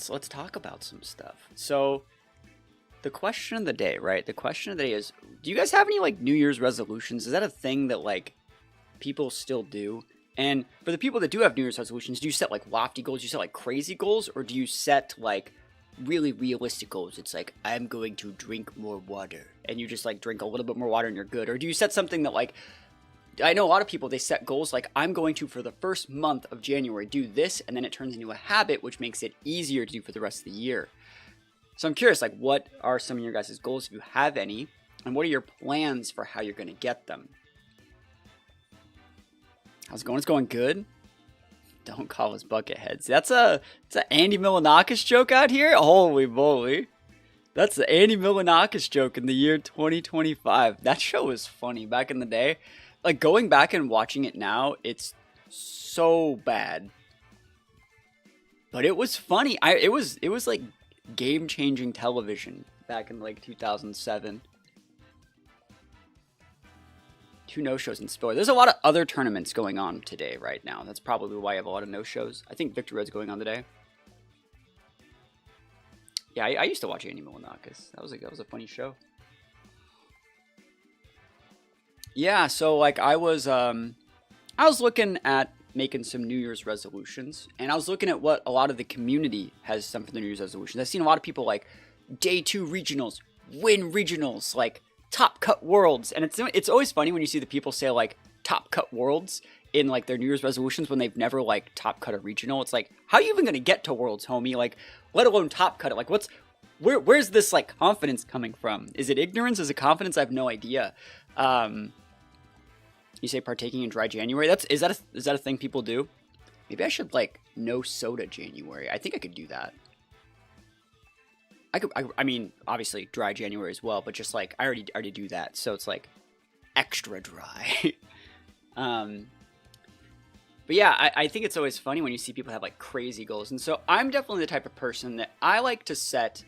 let's talk about some stuff. So the question of the day, right? The question of the day is, do you guys have any like New Year's resolutions? Is that a thing that like people still do? And for the people that do have New Year's resolutions, do you set like lofty goals? Do you set like crazy goals, or do you set like really realistic goals? It's like, I'm going to drink more water, and you just like drink a little bit more water and you're good. Or do you set something that like, I know a lot of people, they set goals like, I'm going to, for the first month of January, do this, and then it turns into a habit, which makes it easier to do for the rest of the year. So I'm curious, like, what are some of your guys' goals, if you have any, and what are your plans for how you're going to get them? How's it going? It's going good. Don't call us bucketheads. That's an Andy Milonakis joke out here? Holy moly. That's the Andy Milonakis joke in the year 2025. That show was funny back in the day. Like, going back and watching it now, it's so bad. But it was funny. It was like game-changing television back in like 2007. 2 no-shows in Spiller. There's a lot of other tournaments going on today right now. That's probably why I have a lot of no-shows. I think Victor Red's going on today. Yeah, I used to watch Andy Milonakis. That was a funny show. Yeah, so like I was looking at making some New Year's resolutions, and I was looking at what a lot of the community has done for the New Year's resolutions. I've seen a lot of people like day 2 regionals, win regionals, like top cut worlds, and it's always funny when you see the people say like top cut worlds in like their New Year's resolutions when they've never like top cut a regional. It's like, how are you even gonna get to worlds, homie? Like, let alone top cut it. Like, where's this like confidence coming from? Is it ignorance? Is it confidence? I have no idea. You say partaking in dry January. Is that a thing people do? Maybe I should like no soda January. I think I could do that. I mean, obviously dry January as well, but just like I already do that, so it's like extra dry. But yeah, I think it's always funny when you see people have like crazy goals, and so I'm definitely the type of person that I like to set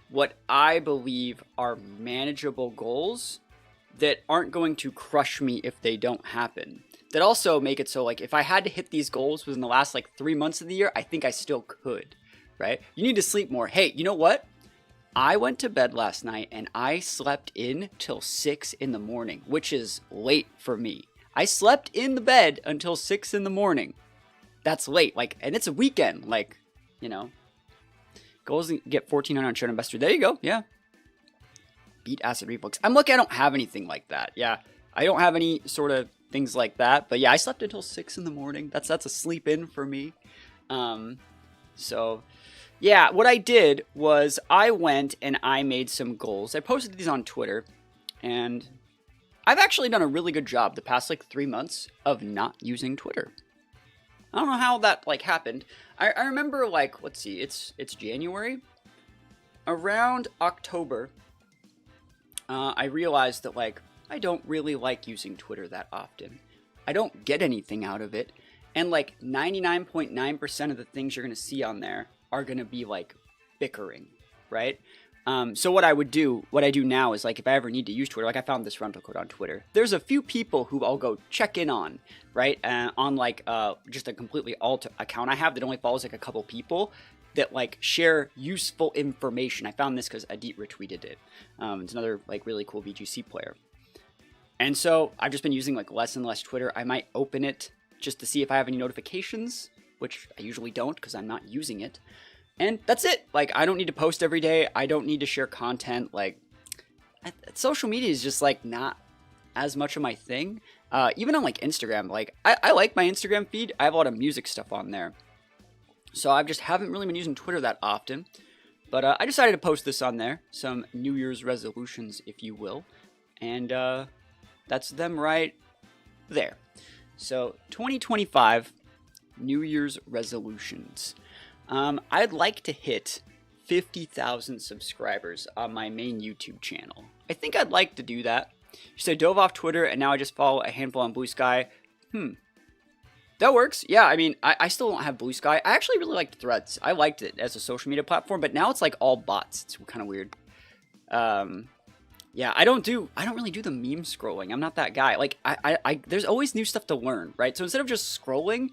what I believe are manageable goals that aren't going to crush me if they don't happen. That also make it so like if I had to hit these goals within the last like 3 months of the year, I think I still could, right? You need to sleep more. Hey, you know what? I went to bed last night and I slept in till 6 in the morning, which is late for me. I slept in the bed until 6 in the morning. That's late, like, and it's a weekend, like, you know. Goals get 1,400 on Short Investor. There you go, yeah. Beat acid reflux. I'm lucky I don't have anything like that. Yeah, I don't have any sort of things like that. But yeah, I slept until 6 in the morning. That's a sleep in for me. So yeah, what I did was I went and I made some goals. I posted these on Twitter, and I've actually done a really good job the past like 3 months of not using Twitter. I don't know how that like happened. I remember like, let's see, it's January. Around October, I realized that like I don't really like using Twitter that often. I don't get anything out of it, and like 99.9% of the things you're gonna see on there are gonna be like bickering, right? So what I do now is like if I ever need to use Twitter, like I found this rental code on Twitter. There's a few people who I'll go check in on, right? On like just a completely alt account I have that only follows like a couple people that like share useful information. I found this because Adit retweeted it. It's another like really cool VGC player. And so I've just been using like less and less Twitter. I might open it just to see if I have any notifications, which I usually don't because I'm not using it. And that's it. Like, I don't need to post every day. I don't need to share content. Like, social media is just like not as much of my thing. Even on like Instagram, like I like my Instagram feed. I have a lot of music stuff on there. So I just haven't really been using Twitter that often. But I decided to post this on there. Some New Year's resolutions, if you will. And that's them right there. So 2025 New Year's resolutions. I'd like to hit 50,000 subscribers on my main YouTube channel. I think I'd like to do that. So I dove off Twitter and now I just follow a handful on Blue Sky. That works. Yeah, I mean, I still don't have Blue Sky. I actually really liked Threads. I liked it as a social media platform, but now it's like all bots. It's kind of weird. Yeah, I don't really do the meme scrolling. I'm not that guy. Like, there's always new stuff to learn, right? So instead of just scrolling,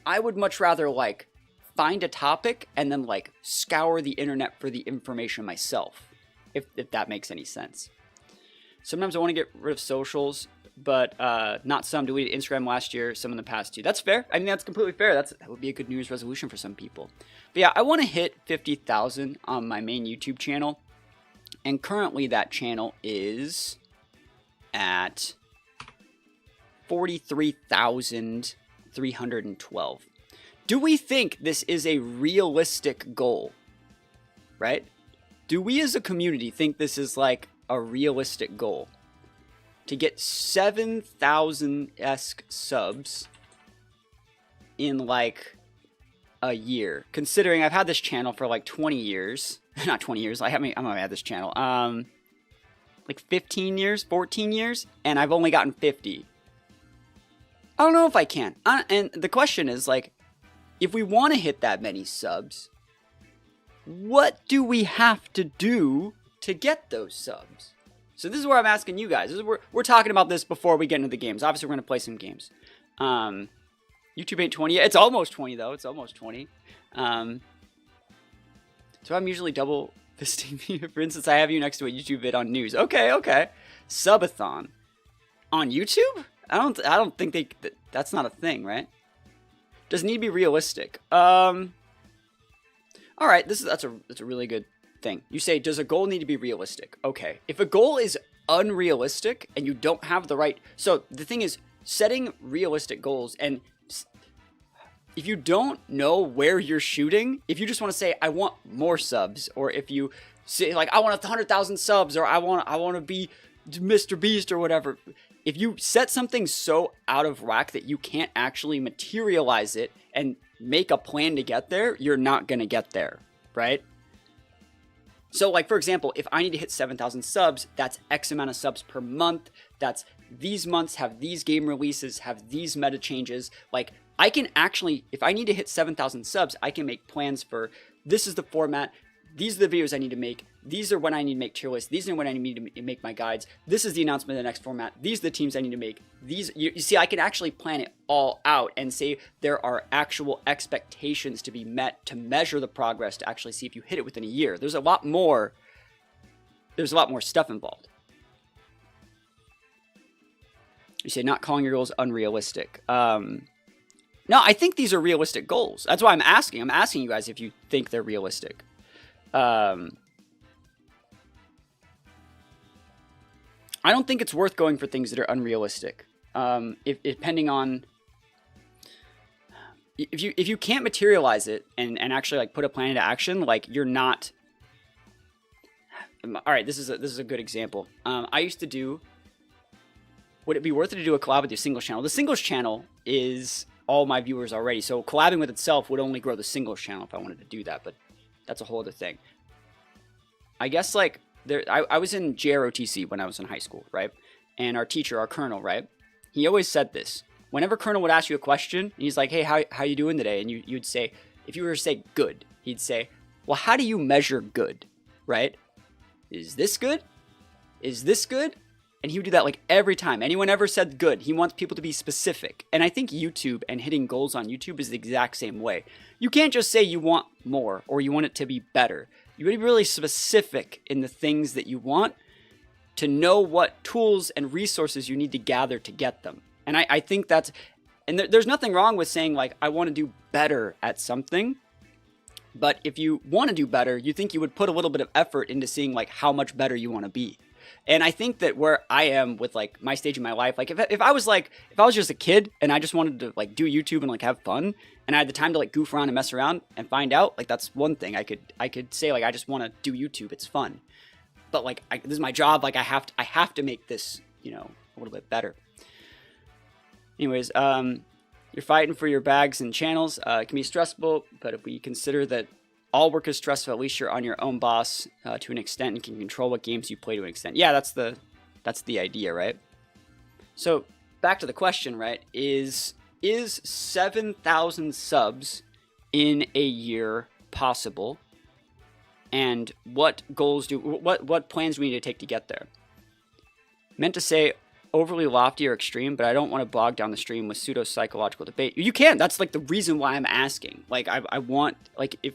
I would much rather like find a topic and then like scour the internet for the information myself, if that makes any sense. Sometimes I want to get rid of socials, but not some. Deleted Instagram last year, some in the past too. That's fair. I mean, that's completely fair. That would be a good New Year's resolution for some people. But yeah, I want to hit 50,000 on my main YouTube channel. And currently that channel is at 43,312. Do we think this is a realistic goal? Right? Do we as a community think this is like a realistic goal? To get 7,000-esque subs in like a year. Considering I've had this channel for like 20 years. Not 20 years. I'm gonna had this channel. Like 15 years, 14 years, and I've only gotten 50. I don't know if I can. And the question is like, if we want to hit that many subs, what do we have to do to get those subs? So this is where I'm asking you guys. We're talking about this before we get into the games. Obviously, we're going to play some games. YouTube ain't 20 yet. It's almost 20, though. It's almost 20. So I'm usually double fisting you. For instance, I have you next to a YouTube vid on news. Okay. Subathon. On YouTube? I don't think that's not a thing, right? Does it need to be realistic? Alright, that's a really good thing. You say, does a goal need to be realistic? Okay. If a goal is unrealistic and you don't have the right... So the thing is, setting realistic goals, and if you don't know where you're shooting, if you just want to say, I want more subs, or if you say, like, I want 100,000 subs, or I want to be Mr. Beast, or whatever. If you set something so out of whack that you can't actually materialize it and make a plan to get there, you're not going to get there, right? So, like, for example, if I need to hit 7,000 subs, that's X amount of subs per month. That's these months have these game releases, have these meta changes. Like, I can actually, if I need to hit 7,000 subs, I can make plans for, this is the format, these are the videos I need to make, these are when I need to make tier lists, these are when I need to make my guides, this is the announcement of the next format, these are the teams I need to make, these, you see, I can actually plan it all out and say there are actual expectations to be met to measure the progress to actually see if you hit it within a year. There's a lot more stuff involved. You say not calling your goals unrealistic. No, I think these are realistic goals. That's why I'm asking. I'm asking you guys if you think they're realistic. I don't think it's worth going for things that are unrealistic. Depending on if you can't materialize it and actually like put a plan into action, like you're not. All right, this is a good example. I used to do. Would it be worth it to do a collab with your singles channel? The singles channel is all my viewers already, so collabing with itself would only grow the singles channel if I wanted to do that, but that's a whole other thing. I guess like I was in JROTC when I was in high school, right? And our teacher, our colonel, right? He always said this. Whenever colonel would ask you a question, and he's like, hey, how you doing today? And you'd say, if you were to say good, he'd say, well, how do you measure good, right? Is this good? Is this good? And he would do that like every time. Anyone ever said good, he wants people to be specific. And I think YouTube and hitting goals on YouTube is the exact same way. You can't just say you want more or you want it to be better. You gotta be really specific in the things that you want to know what tools and resources you need to gather to get them. And I think that's, and there's nothing wrong with saying like, I want to do better at something. But if you want to do better, you think you would put a little bit of effort into seeing like how much better you want to be. And I think that where I am with like my stage in my life, like if I was just a kid and I just wanted to like do YouTube and like have fun and I had the time to like goof around and mess around and find out, like that's one thing I could say like I just want to do YouTube, it's fun. But like this is my job, like I have to make this, you know, a little bit better. Anyways, you're fighting for your bags and channels. It can be stressful, but if we consider that all work is stressful, at least you're on your own boss to an extent and can control what games you play to an extent. Yeah, that's the idea, right? So back to the question, right? Is 7,000 subs in a year possible? And what goals what plans do we need to take to get there? Meant to say, overly lofty or extreme, but I don't want to bog down the stream with pseudo-psychological debate. You can. That's like the reason why I'm asking. Like, I want, like, if,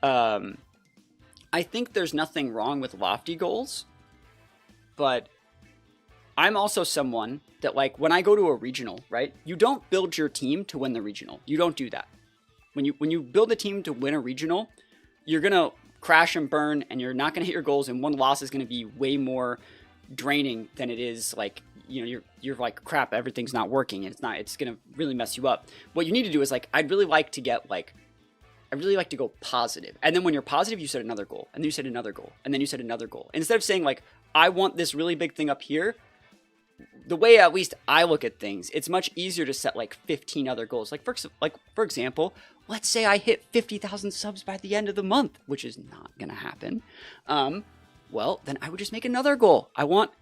I think there's nothing wrong with lofty goals, but I'm also someone that, like, when I go to a regional, right, you don't build your team to win the regional. You don't do that. When you build a team to win a regional, you're going to crash and burn, and you're not going to hit your goals, and one loss is going to be way more draining than it is, like, you know, you're like, crap, everything's not working, and it's going to really mess you up. What you need to do is, like, I'd really like to go positive. And then when you're positive, you set another goal, and then you set another goal, and then you set another goal. And instead of saying, like, I want this really big thing up here, the way at least I look at things, it's much easier to set like 15 other goals. Like for example, let's say I hit 50,000 subs by the end of the month, which is not gonna happen. Well, then I would just make another goal. I want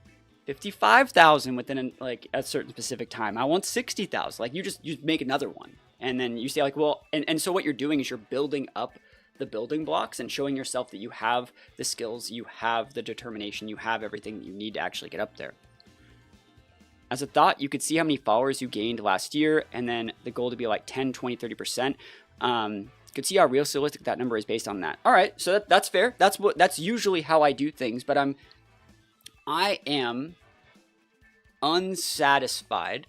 55,000 within like a certain specific time. I want 60,000. Like you make another one, and then you say like, well, and so what you're doing is you're building up the building blocks and showing yourself that you have the skills, you have the determination, you have everything that you need to actually get up there. As a thought, you could see how many followers you gained last year, and then the goal to be like 10, 20, 30%. You could see how realistic that number is based on that. All right, so that's fair. That's usually how I do things, but I am unsatisfied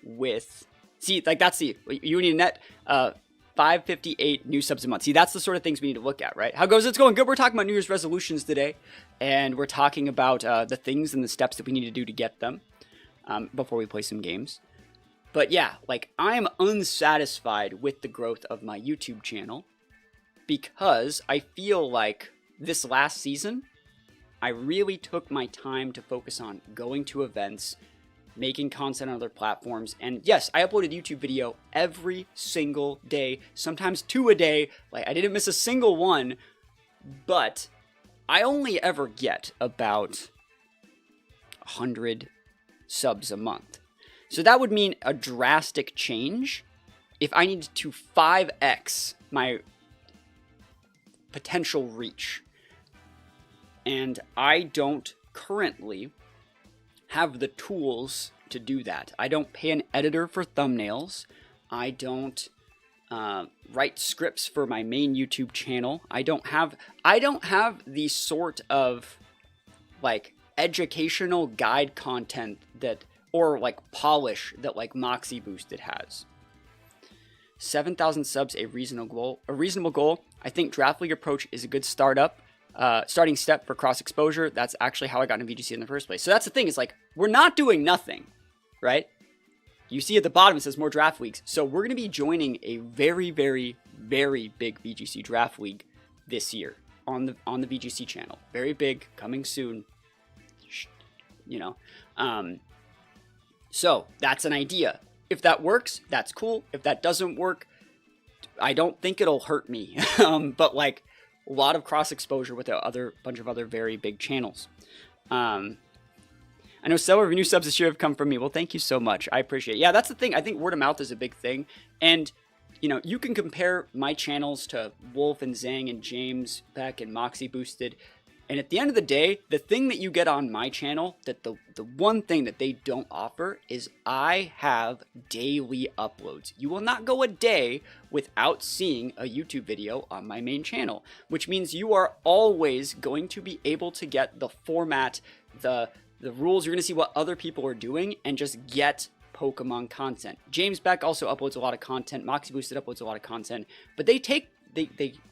with, see, like that's the, you need a net 558 new subs a month. See, that's the sort of things we need to look at, right? How goes? It's going good. We're talking about New Year's resolutions today, and we're talking about the things and the steps that we need to do to get them. Before we play some games. But yeah, like I'm unsatisfied with the growth of my YouTube channel because I feel like this last season, I really took my time to focus on going to events, making content on other platforms. And yes, I uploaded a YouTube video every single day, sometimes 2 a day. Like I didn't miss a single one, but I only ever get about 100 subs a month. So that would mean a drastic change if I needed to 5x my potential reach. And I don't currently have the tools to do that. I don't pay an editor for thumbnails. I don't write scripts for my main YouTube channel. I don't have the sort of like educational guide content that, or like polish that like Moxie Boosted has. 7,000 subs, a reasonable goal. I think Draft League approach is a good starting step for cross exposure. That's actually how I got into VGC in the first place. So that's the thing, is like we're not doing nothing, right? You see at the bottom it says more draft leagues. So we're going to be joining a very, very, very big VGC draft league this year on the VGC channel. Very big, coming soon. You know, so that's an idea. If that works, that's cool. If that doesn't work, I don't think it'll hurt me. But like a lot of cross exposure with a bunch of other very big channels. I know several of your new subs this year have come from me. Well, thank you so much. I appreciate it. Yeah, that's the thing. I think word of mouth is a big thing. And, you know, you can compare my channels to Wolf and Zhang and James Beck and Moxie Boosted. And at the end of the day, the thing that you get on my channel, that the one thing that they don't offer is I have daily uploads. You will not go a day without seeing a YouTube video on my main channel, which means you are always going to be able to get the format, the rules. You're going to see what other people are doing and just get Pokemon content. James Beck also uploads a lot of content. Moxie Boosted uploads a lot of content, but they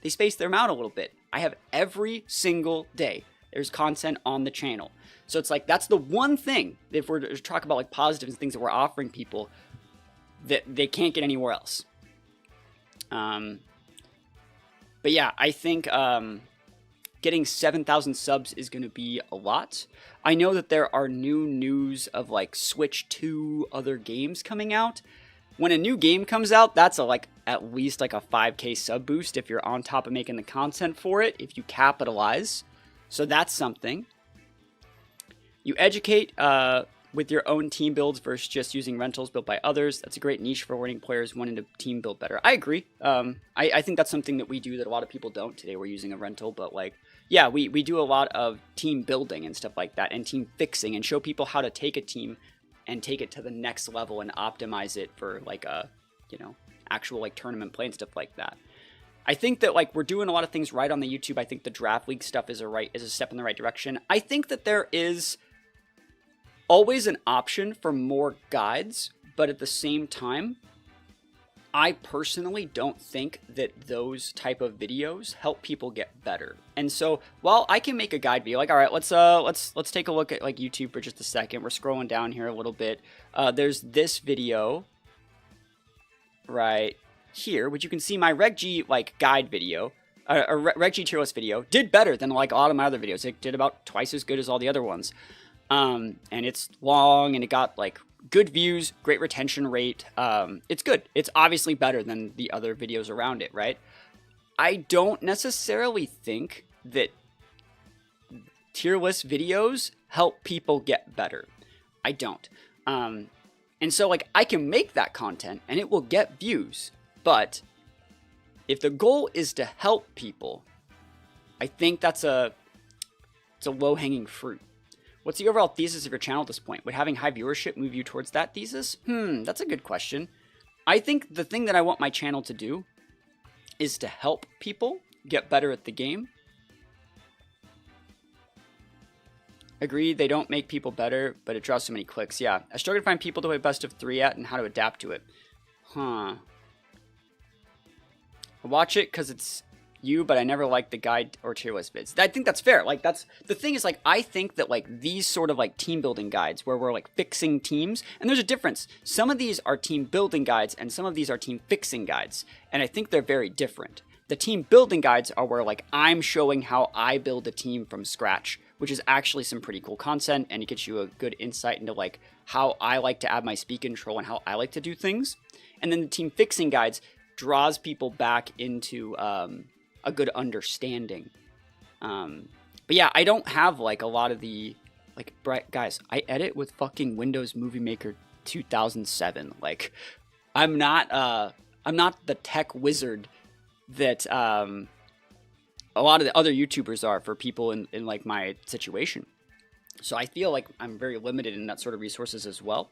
space them out a little bit. I have every single day there's content on the channel. So it's like, that's the one thing, if we're to talk about like positives and things that we're offering people that they can't get anywhere else. But yeah, I think getting 7,000 subs is going to be a lot. I know that there are new news of like Switch 2 other games coming out. When a new game comes out, that's at least like a 5K sub boost if you're on top of making the content for it, if you capitalize. So that's something. You educate with your own team builds versus just using rentals built by others. That's a great niche for learning players wanting to team build better. I agree. I think that's something that we do that a lot of people don't. Today we're using a rental, but like, yeah, we do a lot of team building and stuff like that, and team fixing, and show people how to take a team and take it to the next level and optimize it for like a, you know, actual like tournament play and stuff like that. I think that like we're doing a lot of things right on the YouTube. I think the draft league stuff is a step in the right direction. I think that there is always an option for more guides, but at the same time, I personally don't think that those type of videos help people get better. And so while I can make a guide video, like, all right, let's take a look at like YouTube for just a second. We're scrolling down here a little bit. There's this video right here, which you can see my Reg G like guide video, Reg G tier list video did better than like a lot of my other videos. It did about twice as good as all the other ones. And it's long and it got like good views, great retention rate. It's good. It's obviously better than the other videos around it, right? I don't necessarily think that tier list videos help people get better. I don't. And so like I can make that content and it will get views. But if the goal is to help people, I think it's a low-hanging fruit. What's the overall thesis of your channel at this point? Would having high viewership move you towards that thesis? That's a good question. I think the thing that I want my channel to do is to help people get better at the game. Agree, they don't make people better, but it draws so many clicks. Yeah, I struggle to find people to play best of 3 at and how to adapt to it. I watch it because it's you, but I never like the guide or tier list vids. I think that's fair. Like, that's the thing is, like, I think that like these sort of like team building guides where we're like fixing teams, and there's a difference. Some of these are team building guides and some of these are team fixing guides, and I think they're very different. The team building guides are where like I'm showing how I build a team from scratch, which is actually some pretty cool content, and it gets you a good insight into like how I like to add my speed control and how I like to do things. And then the team fixing guides draws people back into a good understanding. But yeah, I don't have like a lot of the like, guys, I edit with fucking Windows Movie Maker 2007. Like, I'm not the tech wizard that a lot of the other YouTubers are for people in like my situation. So I feel like I'm very limited in that sort of resources as well.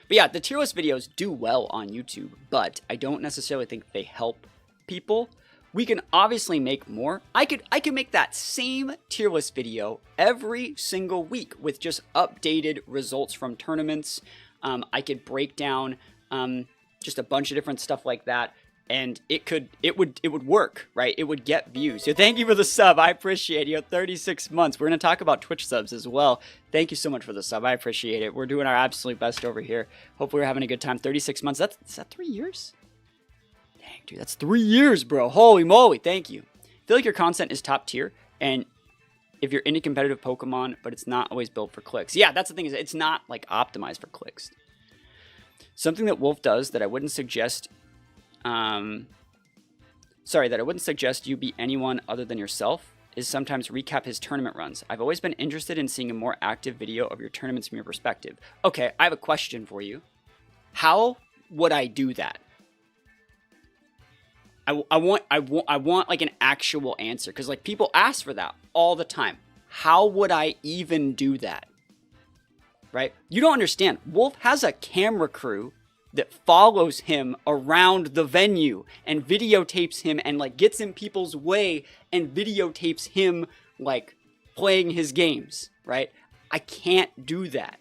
But yeah, the tier list videos do well on YouTube, but I don't necessarily think they help people. We can obviously make more. I could make that same tier list video every single week with just updated results from tournaments. I could break down just a bunch of different stuff like that, and it would work, right? It would get views. So thank you for the sub. I appreciate you. 36 months. We're gonna talk about Twitch subs as well. Thank you so much for the sub. I appreciate it. We're doing our absolute best over here. Hopefully we're having a good time. 36 months. Is that 3 years? Dang, dude, that's 3 years, bro. Holy moly. Thank you. I feel like your content is top tier, and if you're into competitive Pokemon, but it's not always built for clicks. Yeah, that's the thing, is it's not like optimized for clicks. Something that Wolf does that I wouldn't suggest you be anyone other than yourself is sometimes recap his tournament runs. I've always been interested in seeing a more active video of your tournaments from your perspective. Okay, I have a question for you. How would I do that? I want like an actual answer, because like people ask for that all the time. How would I even do that? Right? You don't understand. Wolf has a camera crew that follows him around the venue and videotapes him and like gets in people's way and videotapes him like playing his games, right? I can't do that.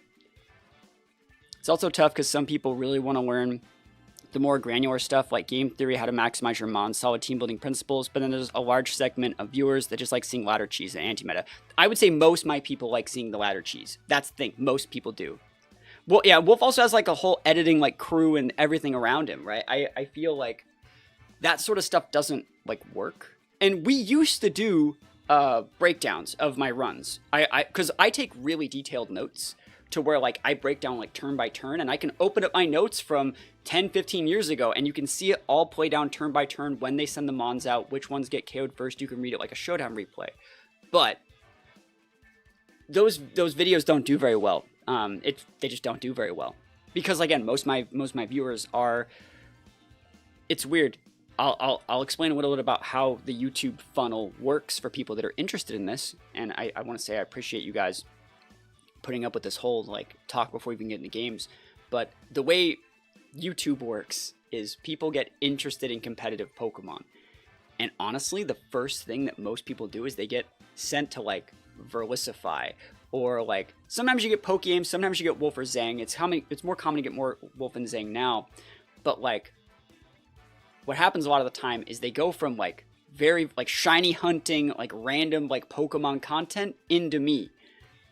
It's also tough because some people really want to learn the more granular stuff like game theory, how to maximize your mon, solid team building principles, but then there's a large segment of viewers that just like seeing ladder cheese and anti-meta. I would say most of my people like seeing the ladder cheese. That's the thing, most people do. Well, yeah, Wolf also has like a whole editing like crew and everything around him, right? I feel like that sort of stuff doesn't like work. And we used to do breakdowns of my runs. Because I take really detailed notes to where like I break down like turn by turn, and I can open up my notes from 10, 15 years ago, and you can see it all play down turn by turn when they send the mons out, which ones get KO'd first. You can read it like a showdown replay. But those videos don't do very well. they just don't do very well. Because again, most of my viewers are. It's weird. I'll explain a little bit about how the YouTube funnel works for people that are interested in this. And I want to say I appreciate you guys putting up with this whole like talk before we even get into games. But the way YouTube works is people get interested in competitive Pokemon. And honestly, the first thing that most people do is they get sent to like Verlicify, or like sometimes you get Pokeaim, sometimes you get Wolf or Zang. It's more common to get more Wolf and Zang now. But like what happens a lot of the time is they go from like very like shiny hunting, like random like Pokemon content into me.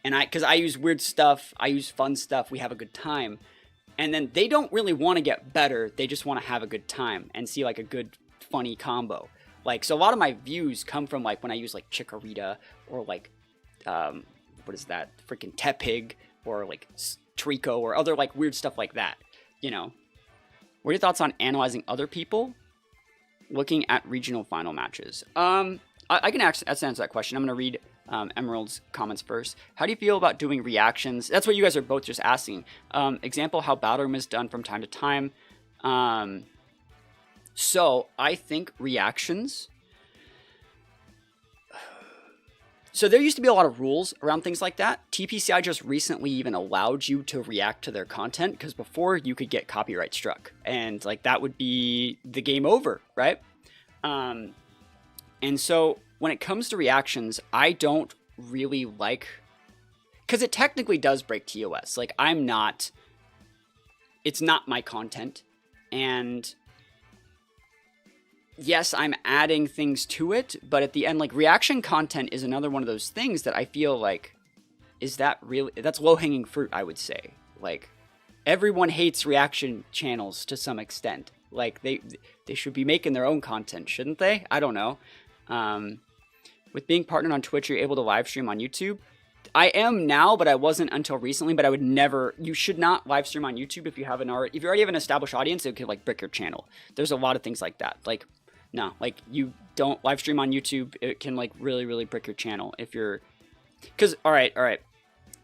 And because I use weird stuff, I use fun stuff, we have a good time. And then they don't really want to get better, they just want to have a good time and see like a good funny combo. Like, so a lot of my views come from like when I use like Chikorita or like, what is that, freaking Tepig or like Trico or other like weird stuff like that, you know. What are your thoughts on analyzing other people looking at regional final matches? I can answer that question. I'm going to read Emerald's comments first. How do you feel about doing reactions? That's what you guys are both just asking. Example, how Battle Room is done from time to time. So I think reactions. So there used to be a lot of rules around things like that. TPCI just recently even allowed you to react to their content, because before you could get copyright struck and like that would be the game over, right? And so when it comes to reactions, I don't really like, because it technically does break TOS. Like it's not my content, and yes, I'm adding things to it, but at the end, like, reaction content is another one of those things that I feel like, that's low-hanging fruit, I would say. Like, everyone hates reaction channels to some extent. Like, they should be making their own content, shouldn't they? I don't know. With being partnered on Twitch, you're able to live stream on YouTube. I am now, but I wasn't until recently, but I would never, you should not live stream on YouTube if you already have an established audience, it could, like, brick your channel. There's a lot of things like that. Like, no, like, you don't live stream on YouTube. It can, like, really, really brick your channel if you're... Because, all right.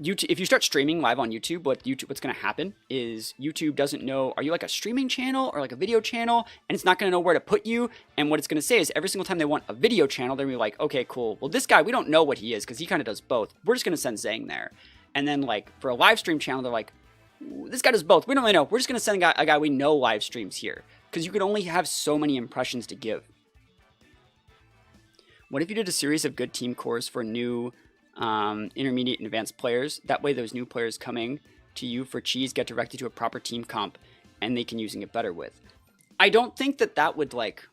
YouTube, if you start streaming live on YouTube, what's going to happen is YouTube doesn't know, are you, like, a streaming channel or, like, a video channel? And it's not going to know where to put you. And what it's going to say is every single time they want a video channel, they're going to be like, okay, cool. Well, this guy, we don't know what he is because he kind of does both. We're just going to send Zang there. And then, like, for a live stream channel, they're like, this guy does both. We don't really know. We're just going to send a guy we know live streams here. Because you can only have so many impressions to give. What if you did a series of good team cores for new intermediate and advanced players? That way those new players coming to you for cheese get directed to a proper team comp and they can using it better with. I don't think that would, like...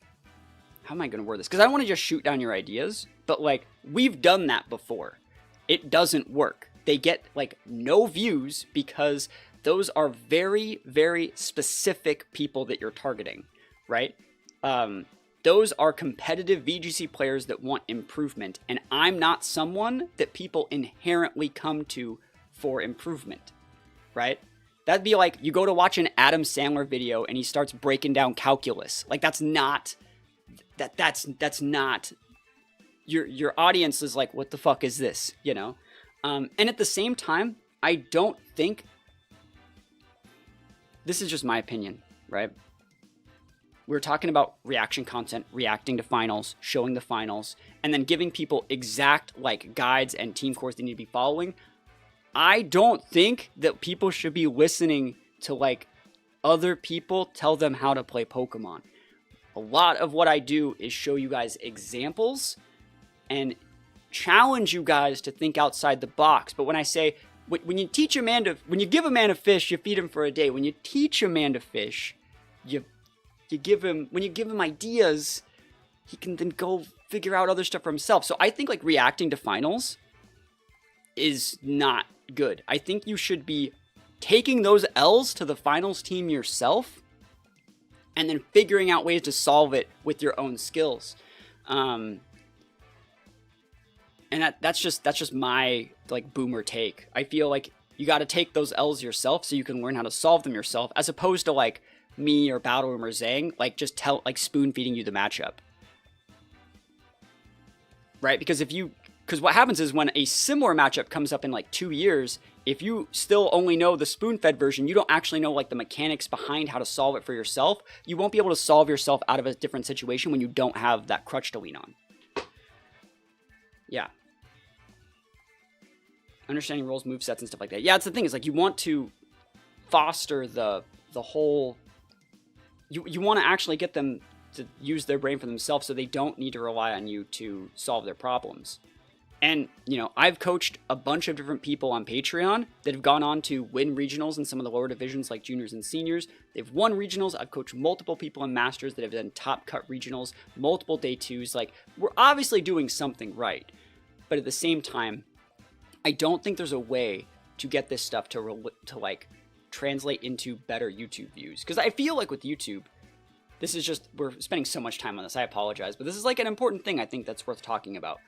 How am I going to word this? Because I don't want to just shoot down your ideas. But, like, we've done that before. It doesn't work. They get, like, no views because... those are very, very specific people that you're targeting, right? Those are competitive VGC players that want improvement, and I'm not someone that people inherently come to for improvement, right? That'd be like you go to watch an Adam Sandler video and he starts breaking down calculus. Like that's not your audience is like, what the fuck is this, you know? And at the same time, I don't think. This is just my opinion, right? We're talking about reaction content, reacting to finals, showing the finals, and then giving people exact like guides and team cores they need to be following. I don't think that people should be listening to like other people tell them how to play Pokemon. A lot of what I do is show you guys examples and challenge you guys to think outside the box. But when I say, when you teach a man to, when you give a man a fish, you feed him for a day. When you teach a man to fish, you give him, when you give him ideas, he can then go figure out other stuff for himself. So I think like reacting to finals is not good. I think you should be taking those L's to the finals team yourself and then figuring out ways to solve it with your own skills. And that's just my like boomer take. I feel like you got to take those L's yourself so you can learn how to solve them yourself, as opposed to like me or Battle Room or Zang, like just spoon feeding you the matchup. Right? Because what happens is when a similar matchup comes up in like 2 years, if you still only know the spoon-fed version, you don't actually know like the mechanics behind how to solve it for yourself. You won't be able to solve yourself out of a different situation when you don't have that crutch to lean on. Yeah. Understanding roles, movesets, and stuff like that. Yeah, it's the thing. Is like you want to foster the whole. You want to actually get them to use their brain for themselves, so they don't need to rely on you to solve their problems. And, you know, I've coached a bunch of different people on Patreon that have gone on to win regionals in some of the lower divisions like juniors and seniors. They've won regionals. I've coached multiple people in masters that have done top cut regionals, multiple day twos. Like, we're obviously doing something right. But at the same time, I don't think there's a way to get this stuff to like translate into better YouTube views. Because I feel like with YouTube, this is just, we're spending so much time on this. I apologize. But this is like an important thing I think that's worth talking about.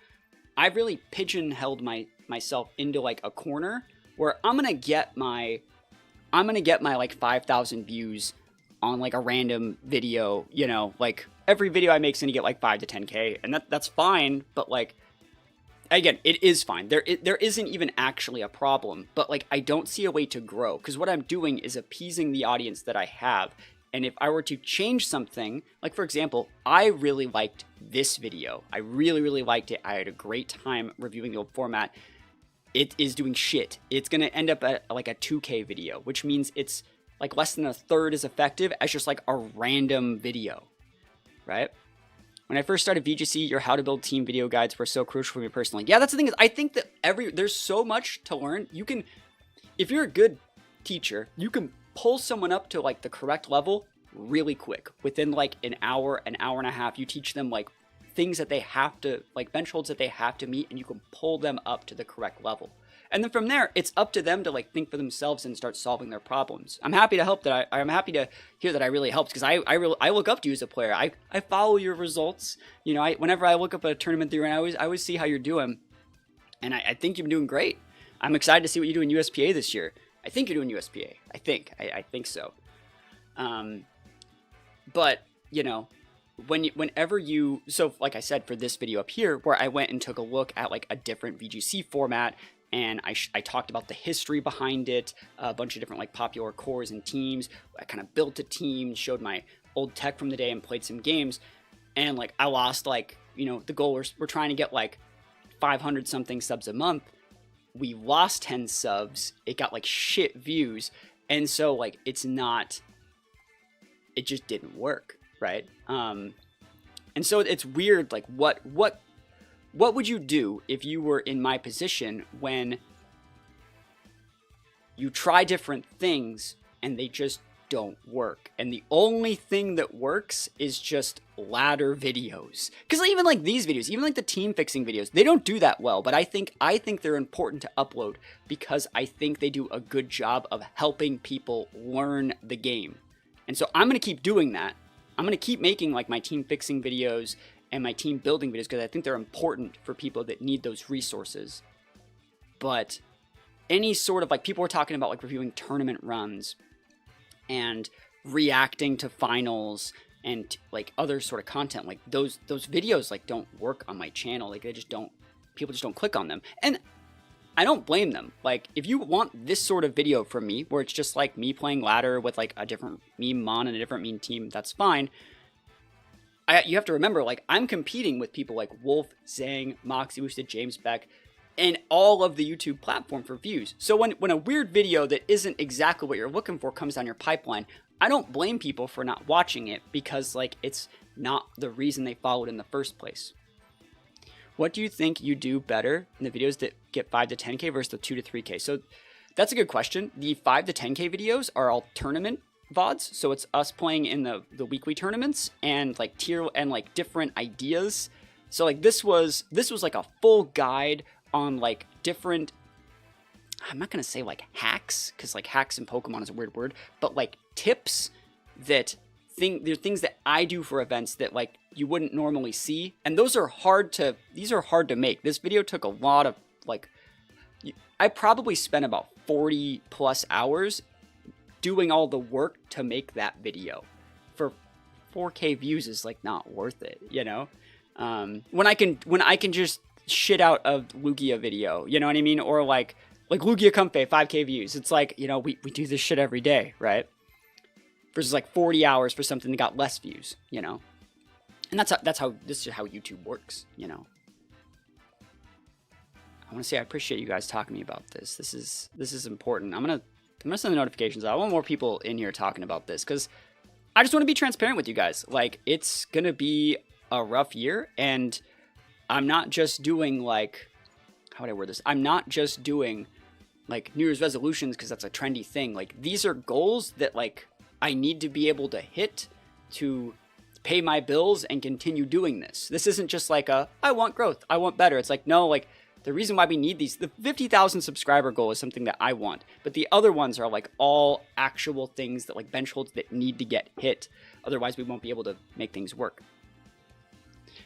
I've really pigeonholed myself into like a corner where I'm gonna get my like 5,000 views on like a random video, you know, like every video I make is gonna get like 5 to 10K, and that's fine. But like, again, it is fine. There isn't even actually a problem, but like I don't see a way to grow because what I'm doing is appeasing the audience that I have. And if I were to change something, like for example, I really liked this video. I really, really liked it. I had a great time reviewing the old format. It is doing shit. It's going to end up at like a 2K video, which means it's like less than a third as effective as just like a random video, right? When I first started VGC, your how to build team video guides were so crucial for me personally. Yeah, that's the thing is I think that there's so much to learn. You can, if you're a good teacher, you can pull someone up to like the correct level really quick. Within like an hour and a half, you teach them like things that they have to, like bench holds that they have to meet, and you can pull them up to the correct level. And then from there, it's up to them to like think for themselves and start solving their problems. I'm happy to help that. I'm happy to hear that I really helped because I look up to you as a player. I follow your results. You know, whenever I look up a tournament through, and I always see how you're doing. And I think you've been doing great. I'm excited to see what you do in USPA this year. I think you're doing USPA. I think so. But you know, whenever you, so like I said for this video up here, where I went and took a look at like a different VGC format, and I talked about the history behind it, a bunch of different like popular cores and teams. I kind of built a team, showed my old tech from the day, and played some games. And like I lost like, you know, the goal we're trying to get like 500 something subs a month. We lost 10 subs. It got like shit views. And so like it just didn't work, right? And so it's weird, like what would you do if you were in my position when you try different things and they just don't work, and the only thing that works is just ladder videos? Because even like these videos, even like the team fixing videos, they don't do that well, but I think they're important to upload because I think they do a good job of helping people learn the game. And so I'm going to keep doing that. I'm going to keep making like my team fixing videos and my team building videos because I think they're important for people that need those resources. But any sort of like, people were talking about like reviewing tournament runs and reacting to finals and like other sort of content, like those videos like don't work on my channel. Like people just don't click on them. And I don't blame them. Like, if you want this sort of video from me, where it's just like me playing ladder with like a different meme mon and a different meme team, that's fine. You have to remember, like, I'm competing with people like Wolf, Zhang, Moxie Boosted, James Beck, and all of the YouTube platform for views. So when a weird video that isn't exactly what you're looking for comes down your pipeline, I don't blame people for not watching it because like it's not the reason they followed in the first place. What do you think you do better in the videos that get 5 to 10K versus the 2 to 3K? So that's a good question. The 5 to 10K videos are all tournament VODs. So it's us playing in the weekly tournaments and like tier and like different ideas. So like this was like a full guide on like different, I'm not going to say like hacks, because like hacks in Pokemon is a weird word, but like tips that they're things that I do for events that like you wouldn't normally see. And these are hard to make. This video took a lot of like, I probably spent about 40 plus hours doing all the work to make that video. For 4K views is like not worth it, you know? When I can just shit out a Lugia video, you know what I mean? Or like Like Lugia Comfey, 5K views. It's like, you know, we do this shit every day, right? Versus like 40 hours for something that got less views, you know? And this is how YouTube works, you know? I want to say I appreciate you guys talking to me about this. This is important. I'm gonna send the notifications out. I want more people in here talking about this because I just want to be transparent with you guys. Like, it's gonna be a rough year, and I'm not just doing like, how would I word this? I'm not just doing like New Year's resolutions because that's a trendy thing. Like, these are goals that like I need to be able to hit to pay my bills and continue doing this. This isn't just like I want growth, I want better. It's like, no, like the reason why we need these, the 50,000 subscriber goal is something that I want, but the other ones are like all actual things that like bench holds that need to get hit. Otherwise we won't be able to make things work.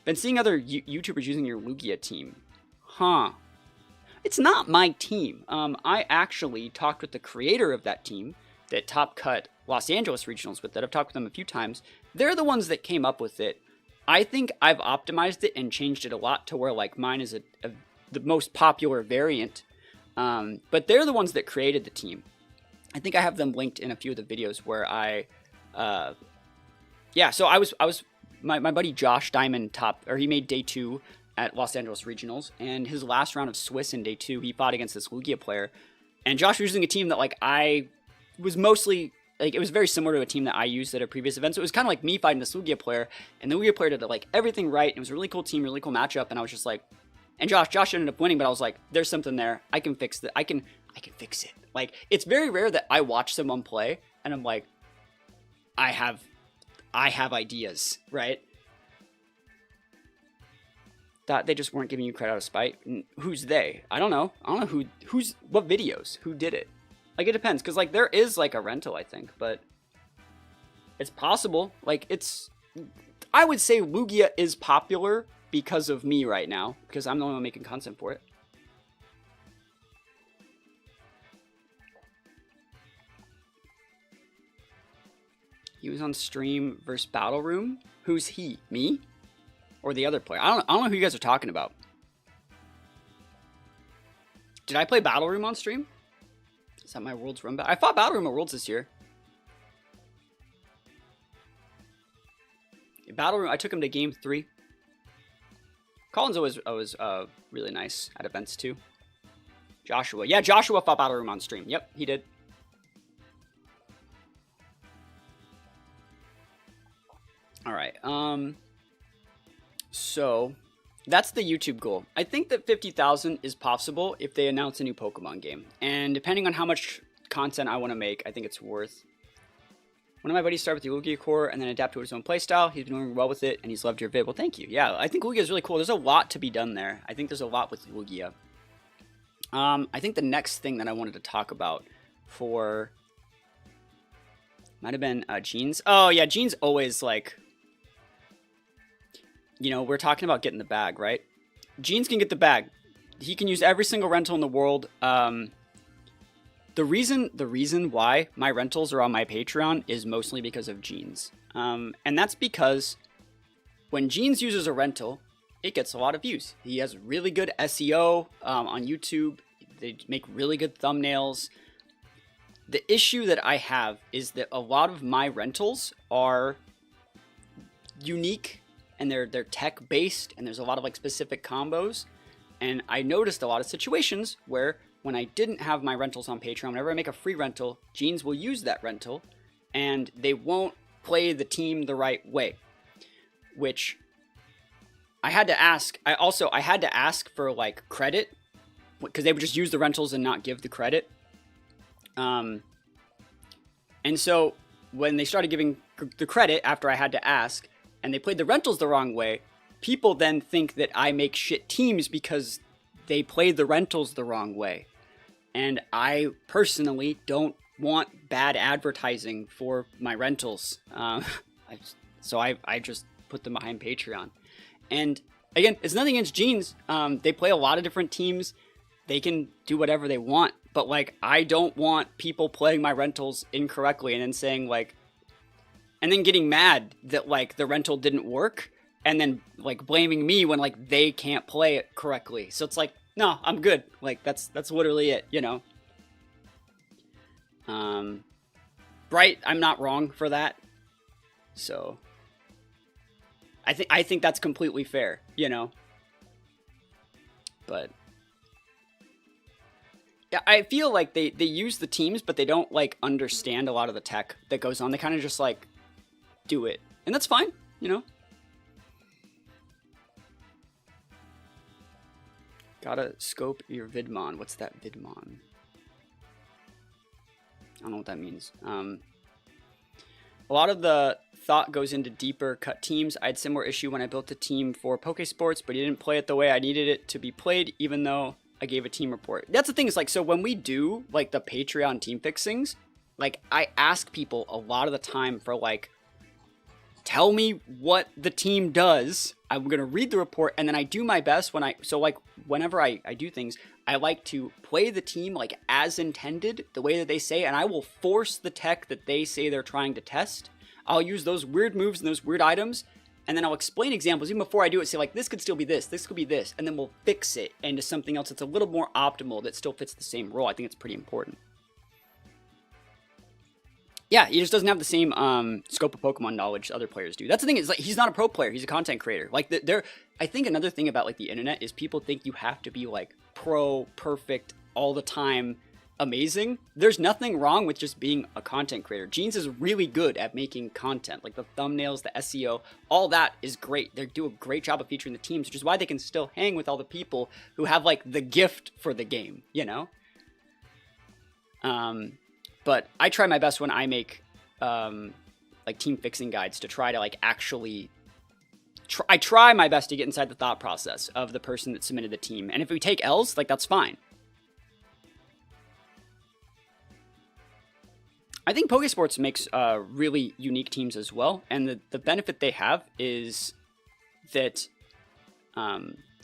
Been seeing other YouTubers using your Lugia team. Huh. It's not my team. I actually talked with the creator of that team that Top Cut Los Angeles regionals with that. I've talked with them a few times. They're the ones that came up with it. I think I've optimized it and changed it a lot to where like mine is the most popular variant. But they're the ones that created the team. I think I have them linked in a few of the videos where so I was my buddy Josh Diamond he made day 2 at Los Angeles regionals, and his last round of Swiss in day 2, he fought against this Lugia player. And Josh was using a team that like I was mostly like, it was very similar to a team that I used at a previous event. So it was kind of like me fighting this Lugia player, and the Lugia player did like everything right. It was a really cool team, really cool matchup, and I was just like, and Josh ended up winning, but I was like, there's something there. I can fix that. I can fix it. Like, it's very rare that I watch someone play and I'm like, I have ideas, right? That they just weren't giving you credit out of spite. Who's they? I don't know. I don't know what videos, who did it. Like, it depends, because like there is like a rental, I think, but it's possible. Like, I would say Lugia is popular because of me right now, because I'm the only one making content for it. He was on stream versus Battle Room. Who's he? Me? Or the other player? I don't know who you guys are talking about. Did I play Battle Room on stream? Is that my Worlds run back? I fought Battle Room at Worlds this year. Battle Room, I took him to game 3. Colin's always really nice at events too. Joshua. Yeah, Joshua fought Battle Room on stream. Yep, he did. All right. So that's the YouTube goal. I think that 50,000 is possible if they announce a new Pokemon game. And depending on how much content I want to make, I think it's worth. One of my buddies started with the Lugia core and then adapted to his own playstyle. He's been doing well with it, and he's loved your vid. Well, thank you. Yeah, I think Lugia is really cool. There's a lot to be done there. I think there's a lot with Lugia. I think the next thing that I wanted to talk about might have been Jeans. Oh, yeah, Jeans always, like, you know, we're talking about getting the bag, right? Jeans can get the bag. He can use every single rental in the world. The reason why my rentals are on my Patreon is mostly because of Jeans. And that's because when Jeans uses a rental, it gets a lot of views. He has really good SEO on YouTube. They make really good thumbnails. The issue that I have is that a lot of my rentals are unique and they're tech based, and there's a lot of like specific combos. And I noticed a lot of situations where when I didn't have my rentals on Patreon, whenever I make a free rental, Jeans will use that rental and they won't play the team the right way, which I had to ask. I had to ask for like credit because they would just use the rentals and not give the credit. And so when they started giving the credit after I had to ask and they played the rentals the wrong way, people then think that I make shit teams because they played the rentals the wrong way. And I personally don't want bad advertising for my rentals. So I just put them behind Patreon. And again, it's nothing against Jeans. They play a lot of different teams. They can do whatever they want. But like, I don't want people playing my rentals incorrectly and then saying like, and then getting mad that like the rental didn't work and then like blaming me when like they can't play it correctly. So it's like, No, I'm good. Like, that's literally it, you know. Right, I'm not wrong for that. So I think that's completely fair, you know. But yeah, I feel like they use the teams, but they don't like understand a lot of the tech that goes on. They kind of just like do it, and that's fine, you know. Gotta scope your vidmon. What's that vidmon? I don't know what that means. A lot of the thought goes into deeper cut teams. I had similar issue when I built a team for Pokesports, but he didn't play it the way I needed it to be played, even though I gave a team report. That's the thing, is like, so when we do like the Patreon team fixings, like I ask people a lot of the time for like, tell me what the team does. I'm going to read the report, and then I do my best when whenever I do things, I like to play the team like as intended, the way that they say, and I will force the tech that they say they're trying to test. I'll use those weird moves and those weird items, and then I'll explain examples even before I do it, say like, this could still be this could be this, and then we'll fix it into something else that's a little more optimal that still fits the same role. I think it's pretty important. Yeah, he just doesn't have the same scope of Pokemon knowledge other players do. That's the thing, is like, he's not a pro player, he's a content creator. Like, I think another thing about like the internet is people think you have to be like pro, perfect, all the time, amazing. There's nothing wrong with just being a content creator. Jeans is really good at making content, like the thumbnails, the SEO, all that is great. They do a great job of featuring the teams, which is why they can still hang with all the people who have like the gift for the game, you know? But I try my best when I make like team fixing guides to try to like actually I try my best to get inside the thought process of the person that submitted the team. And if we take L's, like, that's fine. I think Pokesports makes really unique teams as well. And the benefit they have is that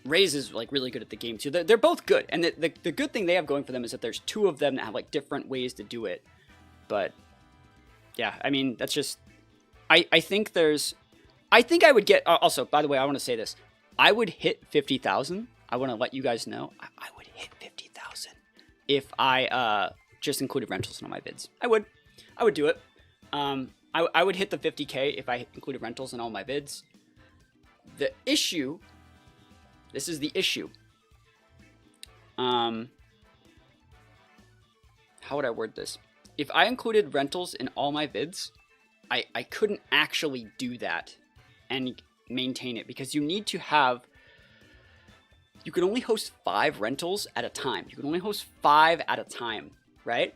Raze is like really good at the game too. They're both good. And the good thing they have going for them is that there's two of them that have like different ways to do it. But yeah, I mean, that's just, I think I would get, also, by the way, I want to say this. I would hit 50,000. I want to let you guys know. I would hit 50,000 if I just included rentals in all my vids. I would do it. I would hit the 50K if I included rentals in all my vids. The issue, this is the issue. How would I word this? If I included rentals in all my vids, I couldn't actually do that and maintain it, because you need to have, you can only host 5 rentals at a time. You can only host 5 at a time, right?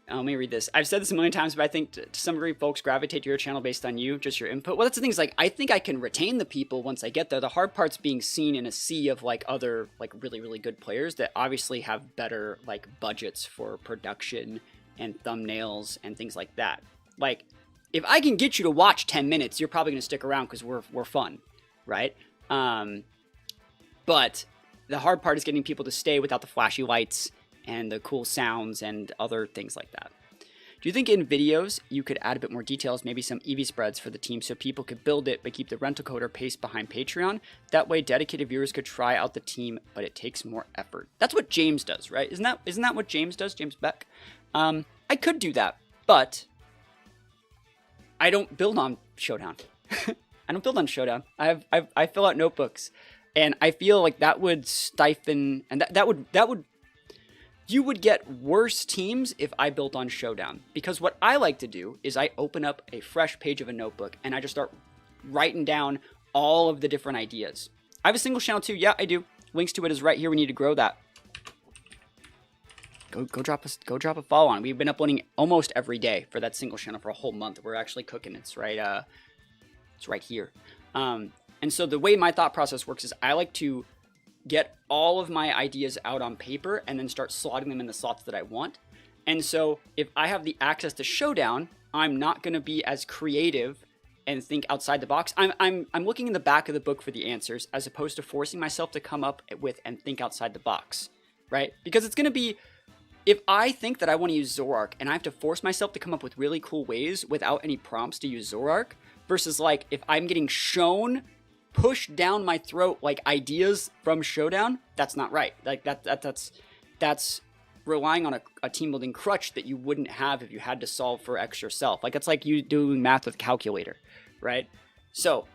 Let me read this. I've said this a million times, but I think to some degree folks gravitate to your channel based on you, just your input. Well, that's the thing, is like, I think I can retain the people once I get there. The hard part's being seen in a sea of like other like really, really good players that obviously have better like budgets for production and thumbnails and things like that. Like, if I can get you to watch 10 minutes, you're probably going to stick around because we're fun, right? But the hard part is getting people to stay without the flashy lights and the cool sounds and other things like that. Do you think in videos you could add a bit more details, maybe some EV spreads for the team so people could build it but keep the rental code or pace behind Patreon? That way dedicated viewers could try out the team, but it takes more effort. That's what James does, right? Isn't that what James does, James Beck? I could do that, but I don't build on Showdown. I don't build on Showdown. I fill out notebooks, and I feel like that would stifle, and that would you would get worse teams if I built on Showdown. Because what I like to do is I open up a fresh page of a notebook and I just start writing down all of the different ideas. I have a single channel too. Yeah, I do. Links to it is right here. We need to grow that. Go drop a follow on. We've been uploading almost every day for that single channel for a whole month. We're actually cooking. It's right here. And so the way my thought process works is I like to get all of my ideas out on paper and then start slotting them in the slots that I want. And so if I have the access to Showdown, I'm not going to be as creative and think outside the box. I'm looking in the back of the book for the answers as opposed to forcing myself to come up with and think outside the box, right? Because it's going to be, if I think that I want to use Zoroark and I have to force myself to come up with really cool ways without any prompts to use Zoroark, versus like if I'm getting shown push down my throat like ideas from Showdown, that's not right. Like that's relying on a team building crutch that you wouldn't have if you had to solve for X yourself. Like it's like you doing math with a calculator, right? So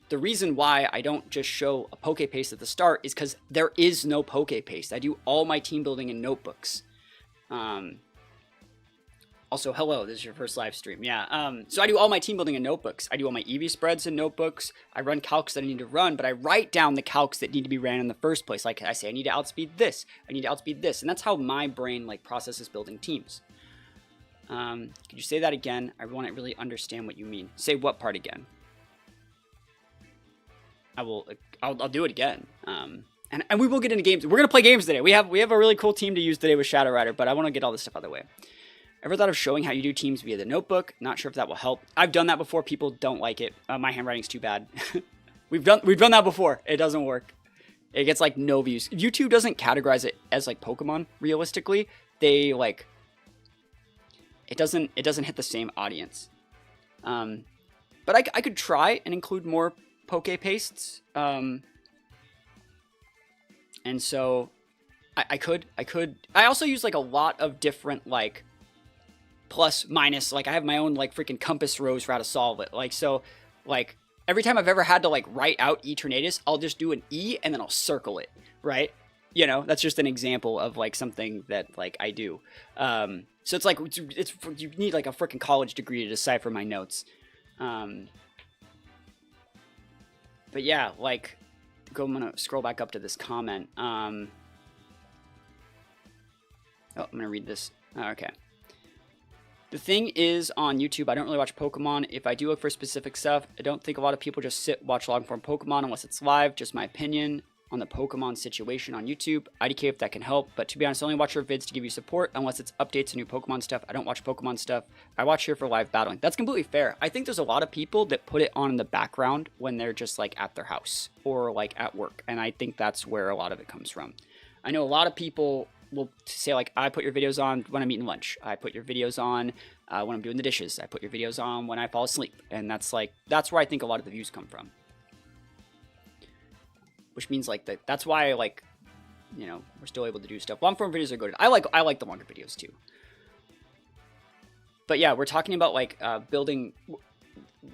the reason why I don't just show a poke paste at the start is because there is no poke paste. I do all my team building in notebooks. Also, hello, this is your first live stream. Yeah, so I do all my team building in notebooks. I do all my EV spreads in notebooks. I run calcs that I need to run, but I write down the calcs that need to be ran in the first place. Like I say, I need to outspeed this. I need to outspeed this. And that's how my brain like processes building teams. Could you say that again? I want to really understand what you mean. Say what part again? I'll do it again. And we will get into games. We're going to play games today. We have a really cool team to use today with Shadow Rider, but I want to get all this stuff out of the way. Ever thought of showing how you do teams via the notebook? Not sure if that will help. I've done that before. People don't like it. My handwriting's too bad. We've done that before. It doesn't work. It gets like no views. YouTube doesn't categorize it as like Pokemon. Realistically, they like it doesn't hit the same audience. But I could try and include more poke pastes. And so I could. I also use like a lot of different like plus, minus, like I have my own like freaking compass rose for how to solve it. Like, so like every time I've ever had to like write out Eternatus, I'll just do an E and then I'll circle it, right? You know, that's just an example of like something that like I do. So it's like, it's you need like a freaking college degree to decipher my notes. But yeah, like, I'm gonna scroll back up to this comment. Oh, I'm gonna read this. Oh, okay. The thing is, on YouTube, I don't really watch Pokemon. If I do look for specific stuff, I don't think a lot of people just watch long-form Pokemon unless it's live. Just my opinion on the Pokemon situation on YouTube. IDK if that can help, but to be honest, I only watch your vids to give you support unless it's updates and new Pokemon stuff. I don't watch Pokemon stuff. I watch here for live battling. That's completely fair. I think there's a lot of people that put it on in the background when they're just like at their house or like at work, and I think that's where a lot of it comes from. I know a lot of people will say like, I put your videos on when I'm eating lunch. I put your videos on when I'm doing the dishes. I put your videos on when I fall asleep. And that's where I think a lot of the views come from. Which means like that's why like, you know, we're still able to do stuff. Long form videos are good. I like the longer videos too. But yeah, we're talking about like building.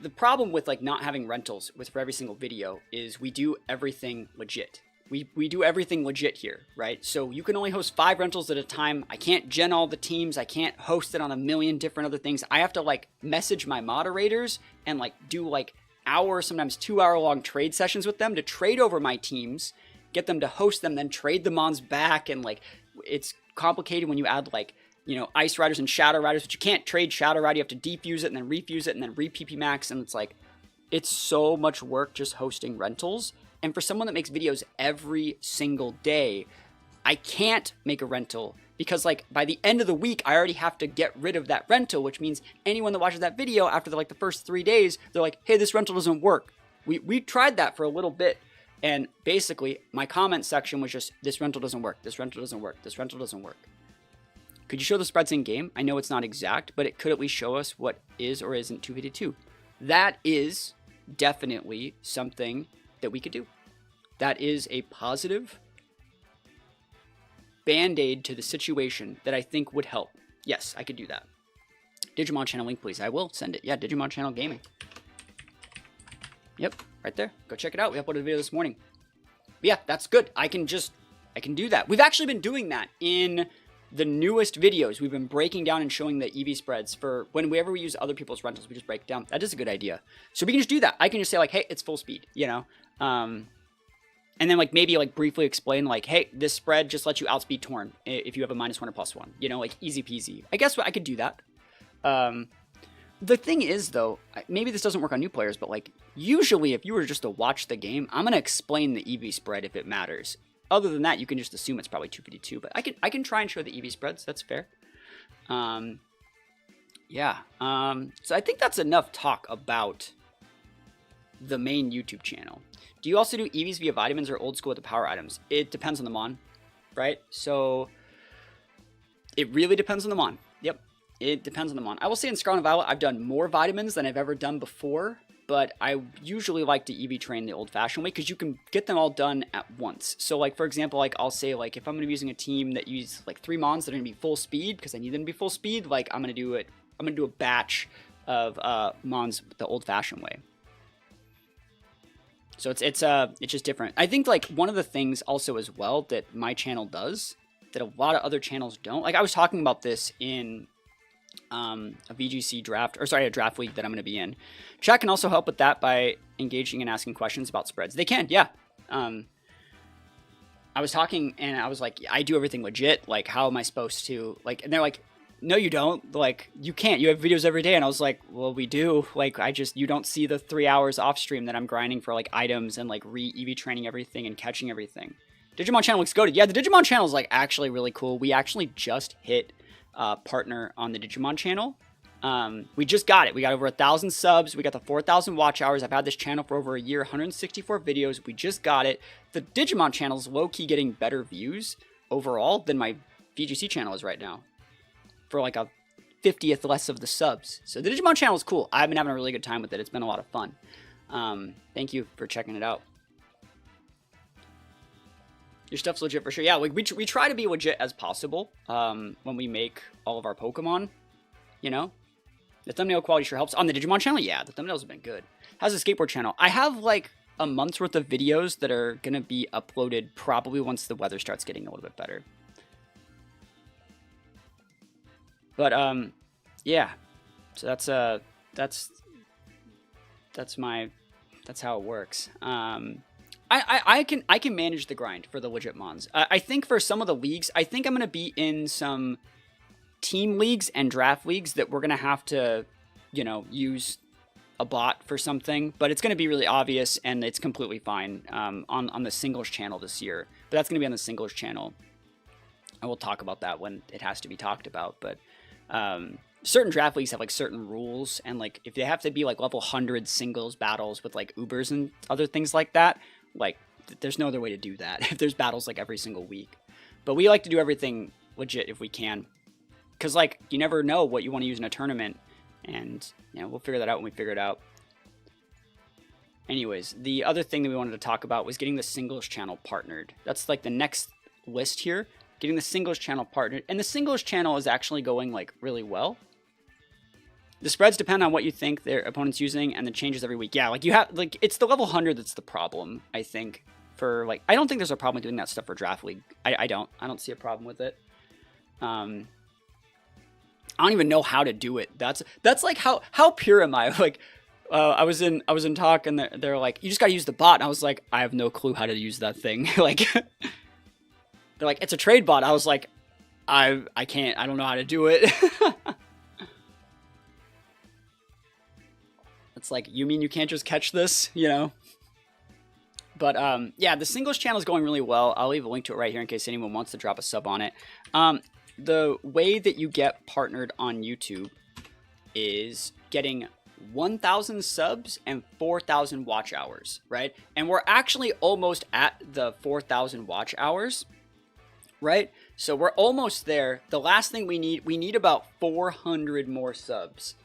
The problem with like not having rentals for every single video is we do everything legit. We do everything legit here, right? So you can only host 5 rentals at a time. I can't gen all the teams. I can't host it on a million different other things. I have to like message my moderators and like do like hour, sometimes 2-hour long trade sessions with them to trade over my teams, get them to host them, then trade the mons back. And like, it's complicated when you add like, you know, Ice Riders and Shadow Riders, but you can't trade Shadow Rider. You have to defuse it and then refuse it and then re-PP max. And it's like, it's so much work just hosting rentals. And for someone that makes videos every single day, I can't make a rental because like by the end of the week, I already have to get rid of that rental, which means anyone that watches that video after the first 3 days, they're like, hey, this rental doesn't work. We tried that for a little bit. And basically my comment section was just, this rental doesn't work. This rental doesn't work. This rental doesn't work. Could you show the spreads in game? I know it's not exact, but it could at least show us what is or isn't 252. That is definitely something that we could do. That is a positive band-aid to the situation that I think would help. Yes, I could do that. Digimon channel link, please. I will send it. Yeah, Digimon channel gaming. Yep, right there. Go check it out. We uploaded a video this morning. But yeah, that's good. I can do that. We've actually been doing that in the newest videos. We've been breaking down and showing the EV spreads for whenever we use other people's rentals, we just break down. That is a good idea. So we can just do that. I can just say like, hey, it's full speed, you know? And then like maybe like briefly explain like, hey, this spread just lets you outspeed Torn if you have a -1 or +1, you know, like easy peasy. I guess I could do that. The thing is though, maybe this doesn't work on new players, but like usually if you were just to watch the game, I'm going to explain the EV spread if it matters. Other than that, you can just assume it's probably 252, but I can try and show the EV spreads. That's fair. Yeah. So I think that's enough talk about the main YouTube channel. Do you also do EVs via vitamins or old school with the power items? It depends on the mon, right? So it really depends on the mon. Yep, it depends on the mon. I will say in Scarlet and Violet, I've done more vitamins than I've ever done before, but I usually like to EV train the old-fashioned way because you can get them all done at once. So, like, for example, like, I'll say, like, if I'm going to be using a team that use, like, 3 Mons that are going to be full speed because I need them to be full speed, like, I'm going to do a batch of Mons the old-fashioned way. So it's just different. I think, like, one of the things also as well that my channel does that a lot of other channels don't, like, I was talking about this in a VGC draft, or sorry, a draft league that I'm going to be in. Chat can also help with that by engaging and asking questions about spreads. They can, yeah. I was talking and I was like, I do everything legit. Like, how am I supposed to, like, and they're like, no, you don't. Like, you can't. You have videos every day. And I was like, well, we do. Like, you don't see the 3 hours off stream that I'm grinding for, like, items and, like, EV training everything and catching everything. Digimon channel looks goated. Yeah, the Digimon channel is, like, actually really cool. We actually just hit partner on the Digimon channel. We just got it. We got over 1,000 subs. We got the 4,000 watch hours. I've had this channel for over a year, 164 videos. We just got it. The Digimon channel is low-key getting better views overall than my VGC channel is right now, for like a 50th less of the subs. So the Digimon channel is cool. I've been having a really good time with it. It's been a lot of fun. Thank you for checking it out. Your stuff's legit for sure. Yeah, like we try to be legit as possible when we make all of our Pokemon, you know? The thumbnail quality sure helps. On the Digimon channel, yeah, the thumbnails have been good. How's the skateboard channel? I have like a month's worth of videos that are going to be uploaded probably once the weather starts getting a little bit better. But, yeah. So that's how it works. I can manage the grind for the legit Mons. I think for some of the leagues, I think I'm going to be in some team leagues and draft leagues that we're going to have to, you know, use a bot for something, but it's going to be really obvious and it's completely fine on the singles channel this year. But that's going to be on the singles channel. I will talk about that when it has to be talked about, but certain draft leagues have like certain rules, and like if they have to be like level 100 singles battles with like Ubers and other things like that, like there's no other way to do that if there's battles like every single week. But we like to do everything legit if we can, because like you never know what you want to use in a tournament, and you know, we'll figure that out when we figure it out. Anyways, the other thing that we wanted to talk about was getting the singles channel partnered. That's like the next list here, getting the singles channel partnered, and the singles channel is actually going like really well. The spreads depend on what you think their opponent's using, and the changes every week. Yeah, like you have, like, it's the level 100 that's the problem, I think. For, like, I don't think there's a problem with doing that stuff for Draft League. I don't see a problem with it. I don't even know how to do it. That's like, how pure am I? Like, I was in talk, and they're like, you just gotta use the bot. And I was like, I have no clue how to use that thing. Like, they're like, it's a trade bot. I was like, I can't, I don't know how to do it. It's like, you mean you can't just catch this, you know? But, yeah, the singles channel is going really well. I'll leave a link to it right here in case anyone wants to drop a sub on it. The way that you get partnered on YouTube is getting 1,000 subs and 4,000 watch hours, right? And we're actually almost at the 4,000 watch hours, right? So we're almost there. The last thing we need about 400 more subs.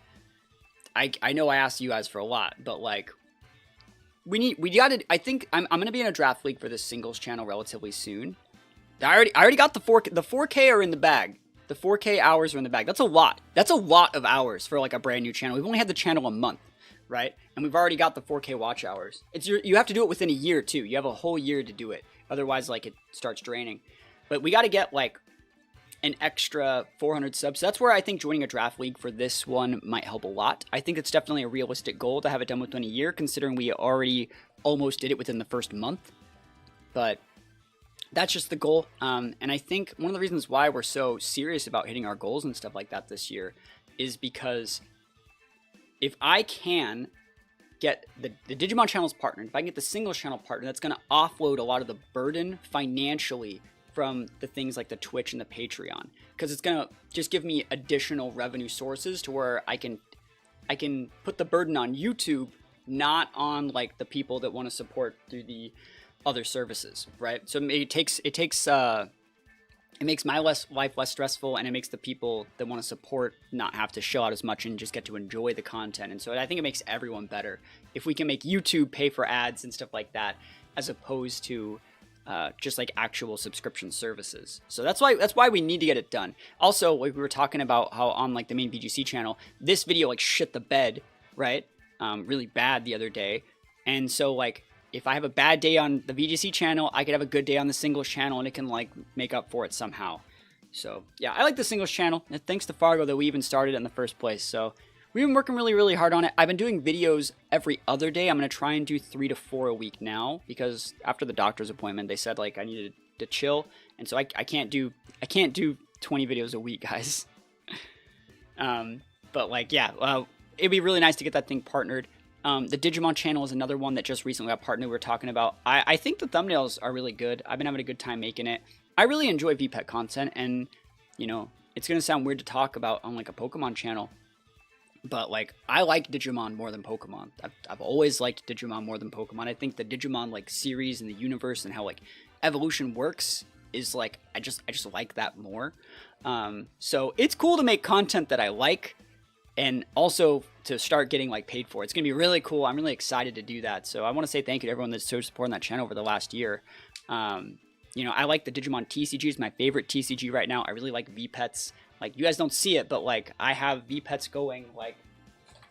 I know I asked you guys for a lot, but like we gotta, I think I'm gonna be in a draft league for this singles channel relatively soon. I already got the 4K are in the bag. The 4K hours are in the bag. That's a lot. That's a lot of hours for like a brand new channel. We've only had the channel a month, right? And we've already got the 4K watch hours. You have to do it within a year too. You have a whole year to do it. Otherwise, like, it starts draining. But we got to get like an extra 400 subs. So that's where I think joining a draft league for this one might help a lot. I think it's definitely a realistic goal to have it done within a year, considering we already almost did it within the first month. But that's just the goal. And I think one of the reasons why we're so serious about hitting our goals and stuff like that this year is because if I can get the Digimon channels partnered, if I can get the singles channel partner, that's going to offload a lot of the burden financially from the things like the Twitch and the Patreon, because it's going to just give me additional revenue sources to where I can put the burden on YouTube, not on like the people that want to support through the other services, right? So it takes it makes my life less stressful, and it makes the people that want to support not have to shell out as much and just get to enjoy the content. And so I think it makes everyone better if we can make YouTube pay for ads and stuff like that, as opposed to just like actual subscription services. So that's why we need to get it done. Also, like we were talking about how on like the main VGC channel, this video like shit the bed, right? Really bad the other day. And so like, if I have a bad day on the VGC channel, I could have a good day on the singles channel, and it can like make up for it somehow. So yeah, I like the singles channel, and thanks to Fargo that we even started it in the first place. So we've been working really, really hard on it. I've been doing videos every other day. I'm going to try and do 3 to 4 a week now, because after the doctor's appointment, they said like I needed to chill. And so I can't do 20 videos a week, guys. But like, yeah, it'd be really nice to get that thing partnered. The Digimon channel is another one that just recently got partnered we were talking about. I think the thumbnails are really good. I've been having a good time making it. I really enjoy VPET content, and, you know, it's going to sound weird to talk about on, like, a Pokemon channel, but, like, I like Digimon more than Pokemon. I've always liked Digimon more than Pokemon. I think the Digimon, like, series and the universe and how, like, evolution works is, like, I just like that more. So it's cool to make content that I like, and also to start getting like paid for. It's going to be really cool. I'm really excited to do that. So I want to say thank you to everyone that's so supporting that channel over the last year. You know, I like the Digimon TCG. It's my favorite TCG right now. I really like VPETs. Like, you guys don't see it, but like I have VPETs going like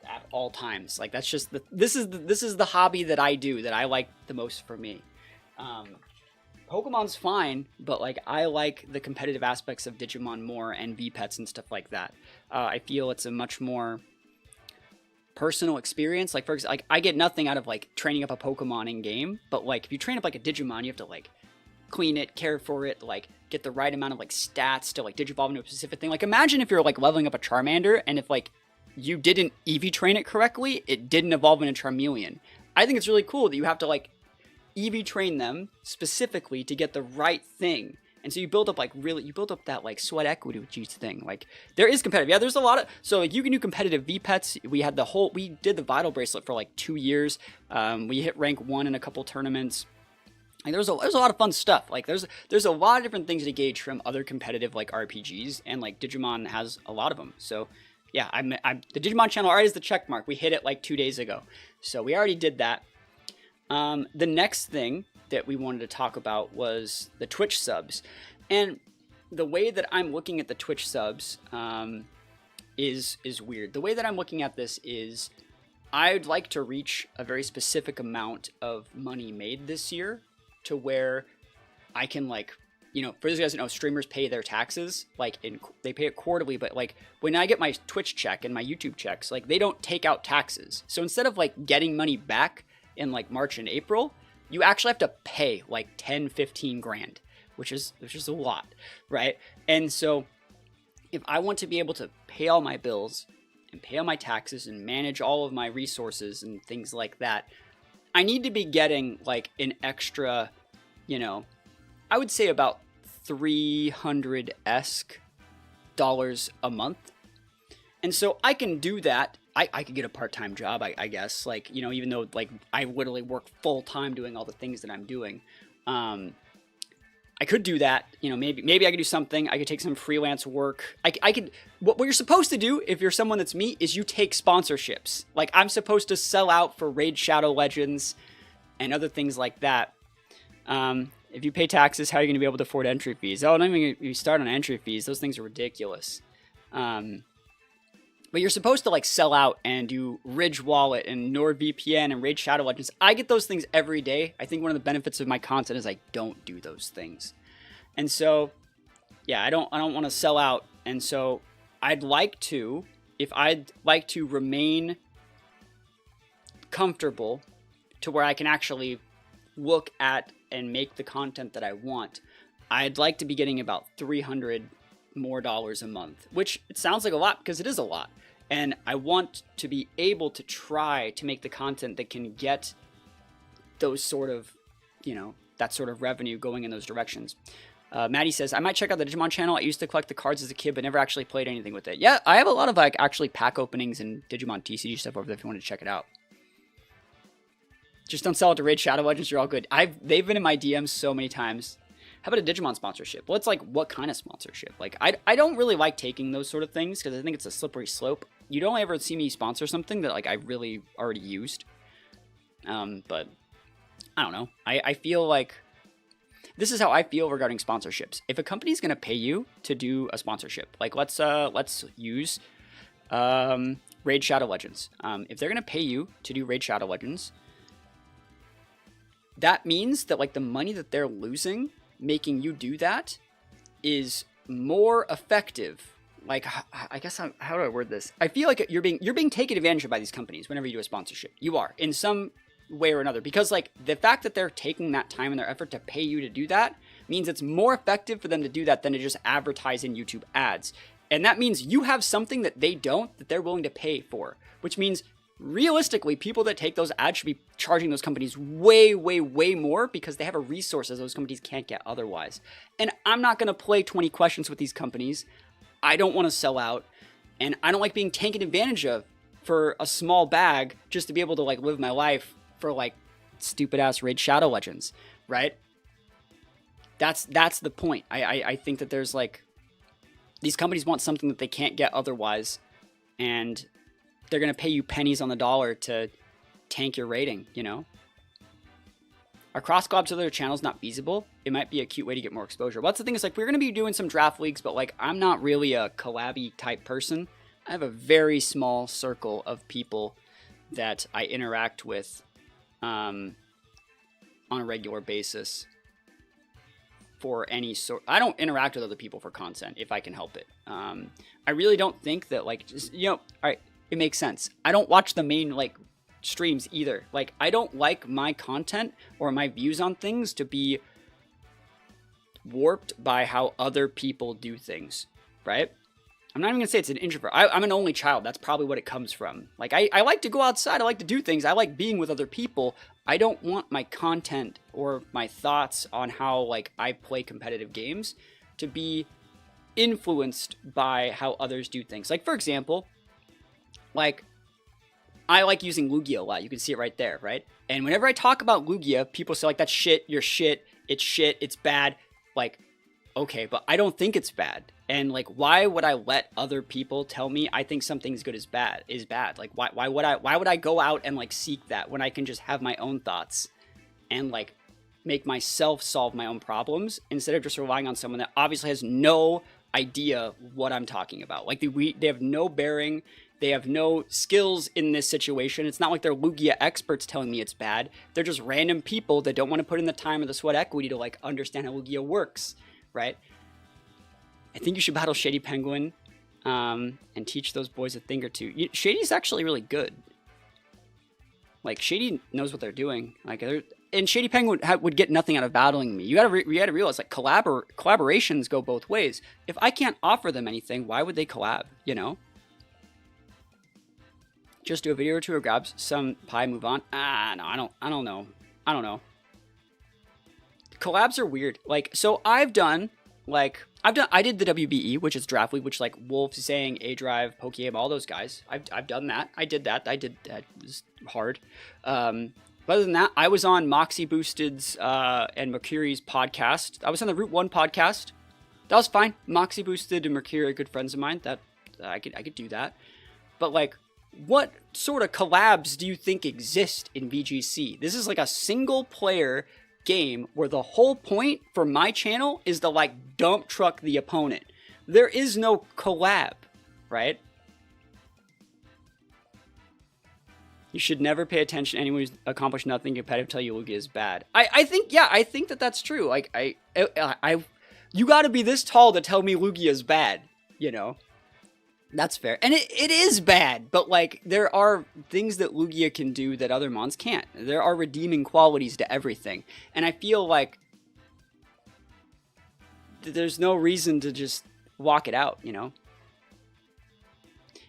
at all times. Like, that's just this is the hobby that I do that I like the most for me. Pokemon's fine, but like I like the competitive aspects of Digimon more, and VPETs and stuff like that. I feel it's a much more personal experience. Like, for example, like I get nothing out of like training up a Pokemon in game, but like if you train up like a Digimon, you have to like clean it, care for it, like get the right amount of like stats to like Digivolve into a specific thing. Like, imagine if you're like leveling up a Charmander, and if like you didn't EV train it correctly, it didn't evolve into Charmeleon. I think it's really cool that you have to like EV train them specifically to get the right thing. And so you build up like you build up that like sweat equity with each thing. Like, there is competitive. Yeah, there's a lot of, so like you can do competitive VPETs. We did the Vital Bracelet for like 2 years. We hit rank 1 in a couple tournaments. Like, there's a lot of fun stuff. Like, there's a lot of different things to gauge from other competitive like RPGs, and like Digimon has a lot of them. So yeah, I'm the Digimon channel already is the check mark. We hit it like 2 days ago. So we already did that. The next thing that we wanted to talk about was the Twitch subs. And the way that I'm looking at the Twitch subs is weird. The way that I'm looking at this is I'd like to reach a very specific amount of money made this year to where I can, like, you know, for those guys that know, streamers pay their taxes, like they pay it quarterly, but like when I get my Twitch check and my YouTube checks, like they don't take out taxes. So instead of like getting money back in like March and April, you actually have to pay like 10, 15 grand, which is a lot, right? And so if I want to be able to pay all my bills and pay all my taxes and manage all of my resources and things like that, I need to be getting like an extra, you know, I would say about $300-esque a month. And so I can do that. I could get a part-time job, I guess, like, you know, even though like I literally work full-time doing all the things that I'm doing. I could do that, you know, maybe I could do something. I could take some freelance work. I could, what you're supposed to do if you're someone that's me is you take sponsorships. Like, I'm supposed to sell out for Raid Shadow Legends and other things like that. If you pay taxes, how are you going to be able to afford entry fees? Oh, not even you start on entry fees. Those things are ridiculous. But you're supposed to like sell out and do Ridge Wallet and NordVPN and Raid Shadow Legends. I get those things every day. I think one of the benefits of my content is I don't do those things. And so, yeah, I don't want to sell out. And so I'd like to remain comfortable to where I can actually look at and make the content that I want, I'd like to be getting about $300 more a month, which it sounds like a lot because it is a lot. And I want to be able to try to make the content that can get those sort of, you know, that sort of revenue going in those directions. Maddie says, I might check out the Digimon channel. I used to collect the cards as a kid, but never actually played anything with it. Yeah, I have a lot of like actually pack openings and Digimon TCG stuff over there if you want to check it out. Just don't sell it to Raid Shadow Legends. You're all good. They've been in my DMs so many times. How about a Digimon sponsorship? Well, it's like, what kind of sponsorship? Like, I don't really like taking those sort of things because I think it's a slippery slope. You don't ever see me sponsor something that, like, I really already used. But I don't know. I feel like this is how I feel regarding sponsorships. If a company's going to pay you to do a sponsorship, like let's use Raid Shadow Legends. If they're going to pay you to do Raid Shadow Legends, that means that, like, the money that they're losing making you do that is more effective. Like, I guess, how do I word this? I feel like you're being taken advantage of by these companies whenever you do a sponsorship. You are, in some way or another, because, like, the fact that they're taking that time and their effort to pay you to do that means it's more effective for them to do that than to just advertise in YouTube ads. And that means you have something that they don't, that they're willing to pay for, which means realistically, people that take those ads should be charging those companies way, way, way more because they have a resource that those companies can't get otherwise. And I'm not going to play 20 questions with these companies. I don't want to sell out, and I don't like being taken advantage of for a small bag just to be able to, like, live my life for, like, stupid ass Raid Shadow Legends, right? That's the point. I think that there's, like, these companies want something that they can't get otherwise, and they're going to pay you pennies on the dollar to tank your rating, you know? Are cross collabs with other channels not feasible? It might be a cute way to get more exposure. Well, that's the thing, is, like, we're going to be doing some draft leagues, but, like, I'm not really a collab-y type person. I have a very small circle of people that I interact with on a regular basis for any sort. I don't interact with other people for content if I can help it. I really don't think that, like, just, you know, all right, it makes sense. I don't watch the main, like, streams either. Like, I don't like my content or my views on things to be warped by how other people do things, right? I'm not even gonna say it's an introvert. I'm an only child. That's probably what it comes from. Like, I like to go outside. I like to do things. I like being with other people. I don't want my content or my thoughts on how, like, I play competitive games to be influenced by how others do things. Like, for example, like, I like using Lugia a lot. You can see it right there, right? And whenever I talk about Lugia, people say, like, that's shit, you're shit, it's bad. Like, okay, but I don't think it's bad. And, like, why would I let other people tell me I think something's good is bad? Like, why would I go out and, like, seek that when I can just have my own thoughts and, like, make myself solve my own problems instead of just relying on someone that obviously has no idea what I'm talking about. Like, they have no bearing. They have no skills in this situation. It's not like they're Lugia experts telling me it's bad. They're just random people that don't want to put in the time or the sweat equity to, like, understand how Lugia works, right? I think you should battle Shady Penguin and teach those boys a thing or two. Shady's actually really good. Like, Shady knows what they're doing. Like, and Shady Penguin would get nothing out of battling me. You gotta realize, like, collaborations go both ways. If I can't offer them anything, why would they collab, you know? Just do a video or two or grab some pie, move on. No, I don't know. Collabs are weird. Like, so I did the WBE, which is Draft League, which, like, Wolf, Zang, A-Drive, Pokemon, all those guys. I've done that. I did that. It was hard. But other than that, I was on Moxie Boosted's and Mercury's podcast. I was on the Route 1 podcast. That was fine. Moxie Boosted and Mercury are good friends of mine. That I could do that. But, like, what sort of collabs do you think exist in VGC? This is like a single player game where the whole point for my channel is to, like, dump truck the opponent. There is no collab, right? You should never pay attention to anyone who's accomplished nothing competitive tell you Lugia is bad. I think that that's true. Like, you gotta be this tall to tell me Lugia is bad, you know? That's fair. And it is bad, but, like, there are things that Lugia can do that other mons can't. There are redeeming qualities to everything. And I feel like there's no reason to just walk it out, you know?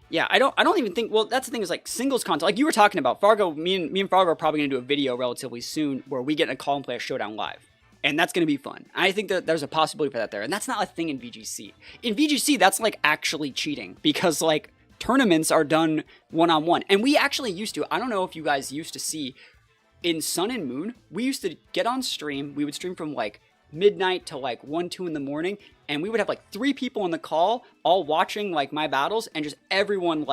Yeah, I don't even think, well, that's the thing, is, like, singles content, like you were talking about, Fargo, me and Fargo are probably going to do a video relatively soon where we get in a call and play a showdown live. And that's going to be fun. I think that there's a possibility for that there. And that's not a thing in VGC. In VGC, that's, like, actually cheating. Because, like, tournaments are done one-on-one. And we actually used to, I don't know if you guys used to see, in Sun and Moon, we used to get on stream. We would stream from, like, midnight to like 1, 2 in the morning, and we would have like 3 people on the call all watching like my battles, and just everyone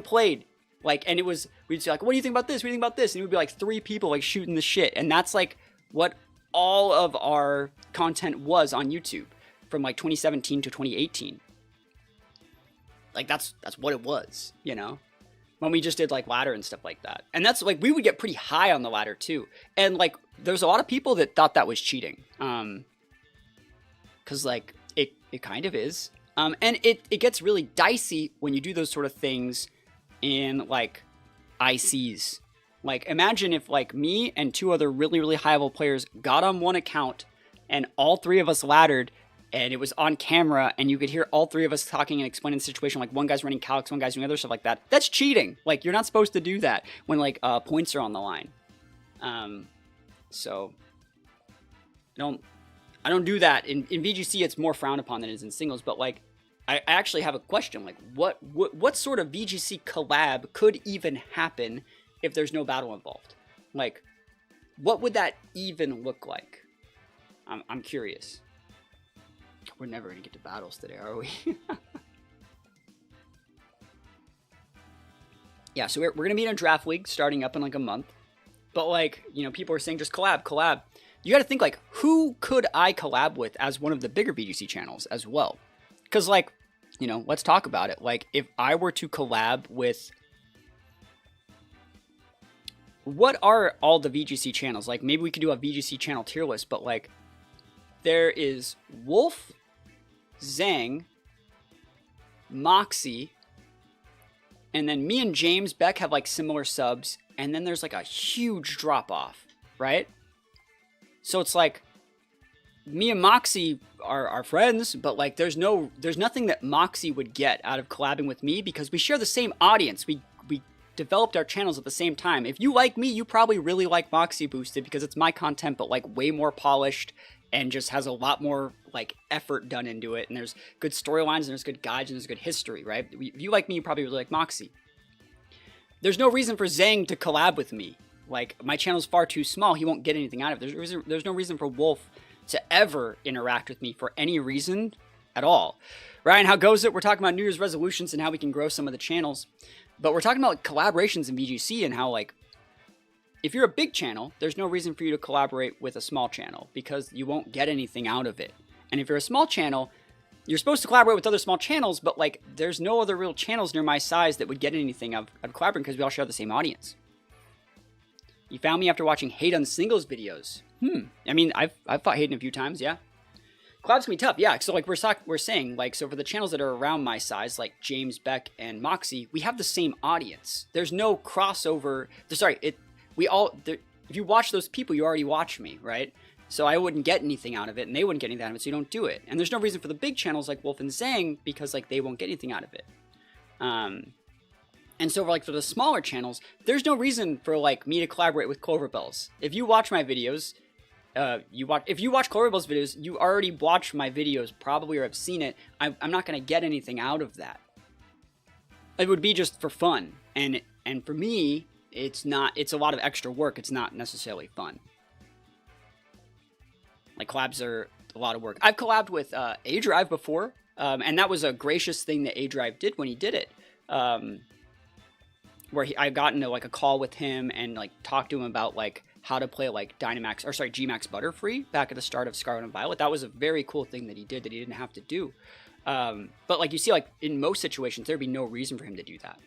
played. Like, and we'd say like, what do you think about this? What do you think about this? And it would be like 3 people like shooting the shit. And that's like what all of our content was on YouTube from like 2017 to 2018. Like that's what it was, you know, when we just did like ladder and stuff like that. And that's like, we would get pretty high on the ladder too. And like, there's a lot of people that thought that was cheating. Cause like it kind of is. And it gets really dicey when you do those sort of things in like ICs. Like imagine if like me and 2 other really, really high level players got on one account and all 3 of us laddered and it was on camera and you could hear all 3 of us talking and explaining the situation. Like one guy's running calcs, one guy's doing other stuff like that. That's cheating. Like you're not supposed to do that when like points are on the line. So I don't do that. In VGC it's more frowned upon than it is in singles, but like I actually have a question. Like what sort of VGC collab could even happen if there's no battle involved? Like, what would that even look like? I'm curious. We're never gonna get to battles today, are we? Yeah, so we're gonna be in a draft league starting up in like a month. But like, you know, people are saying just collab. You gotta think like, who could I collab with as one of the bigger VGC channels as well? Because like, you know, let's talk about it. Like, if I were to collab with... What are all the VGC channels? Like, maybe we could do a VGC channel tier list, but like, there is Wolf, Zhang, Moxie, and then me and James Beck have like similar subs, and then there's like a huge drop off, right? So it's like, me and Moxie are friends, but like there's nothing that Moxie would get out of collabing with me because we share the same audience. We developed our channels at the same time. If you like me, you probably really like Moxie Boosted because it's my content, but like way more polished and just has a lot more like effort done into it. And there's good storylines and there's good guides and there's good history, right? If you like me, you probably really like Moxie. There's no reason for Zhang to collab with me. Like, my channel's far too small. He won't get anything out of it. There's no reason for Wolf to ever interact with me for any reason at all. Ryan, how goes it? We're talking about New Year's resolutions and how we can grow some of the channels. But we're talking about like, collaborations in VGC and how, like, if you're a big channel, there's no reason for you to collaborate with a small channel because you won't get anything out of it. And if you're a small channel, you're supposed to collaborate with other small channels, but like, there's no other real channels near my size that would get anything out of collaborating because we all share the same audience. You found me after watching Hate on Singles videos. I mean, I've fought Hayden a few times, yeah. Collabs can be tough, yeah. So like we're saying, like, so for the channels that are around my size, like James Beck and Moxie, we have the same audience. There's no crossover. If you watch those people, you already watch me, right? So I wouldn't get anything out of it, and they wouldn't get anything out of it, so you don't do it. And there's no reason for the big channels like Wolf and Zhang because like they won't get anything out of it. And so for the smaller channels, there's no reason for like me to collaborate with Cloverbells. If you watch my videos, if you watch Cloverbell's videos, you already watched my videos probably or have seen it. I'm not going to get anything out of that. It would be just for fun. And for me, it's a lot of extra work. It's not necessarily fun. Like collabs are a lot of work. I've collabed with A-Drive before. And that was a gracious thing that A-Drive did when he did it. Where I got into like a call with him and like talked to him about like how to play like Gmax Butterfree back at the start of Scarlet and Violet. That was a very cool thing that he did that he didn't have to do. But like you see, like in most situations, there'd be no reason for him to do that.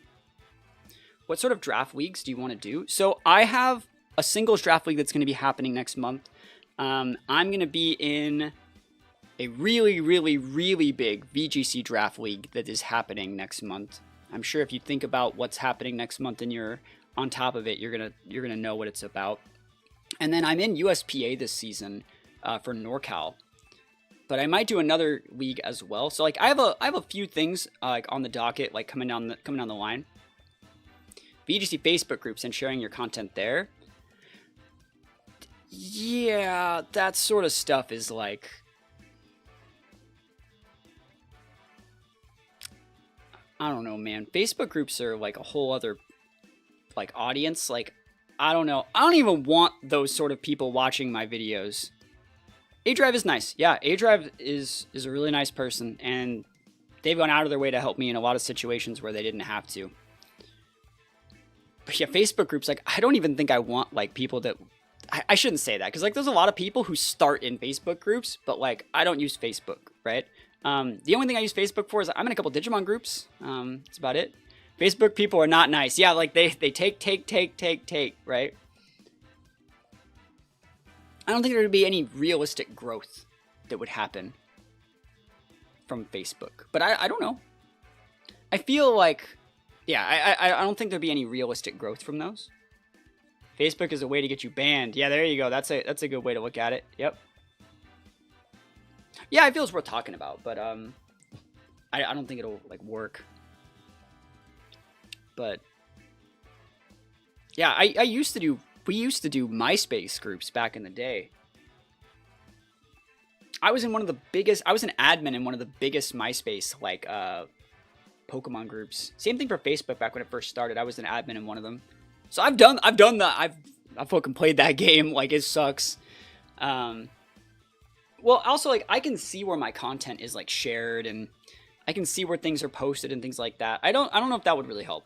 What sort of draft leagues do you want to do? So I have a singles draft league that's going to be happening next month. I'm going to be in a really, really, really big VGC draft league that is happening next month. I'm sure if you think about what's happening next month and you're on top of it, you're gonna know what it's about. And then I'm in USPA this season for NorCal, but I might do another league as well. So like I have a few things like on the docket, like coming down the line. VGC Facebook groups and sharing your content there. Yeah, that sort of stuff is like. I don't know, man. Facebook groups are like a whole other like audience. Like, I don't know. I don't even want those sort of people watching my videos. A Drive is nice. Yeah, A Drive is a really nice person, and they've gone out of their way to help me in a lot of situations where they didn't have to. But yeah, Facebook groups, like, I don't even think I want, like, people that... I shouldn't say that, because, like, there's a lot of people who start in Facebook groups, but, like, I don't use Facebook, right? The only thing I use Facebook for is I'm in a couple Digimon groups. That's about it. Facebook people are not nice. Yeah, like, they take, right? I don't think there would be any realistic growth that would happen from Facebook. But I don't know. I feel like... Yeah, I don't think there'd be any realistic growth from those. Facebook is a way to get you banned. Yeah, there you go. That's a good way to look at it. Yep. Yeah, I feel it's worth talking about, but I don't think it'll like work. But yeah, we used to do MySpace groups back in the day. I was an admin in one of the biggest MySpace like Pokemon groups. Same thing for Facebook back when it first started. I was an admin in one of them. So I've done that. I've fucking played that game. Like, it sucks. Well, also, like, I can see where my content is like shared, and I can see where things are posted and things like that. I don't know if that would really help.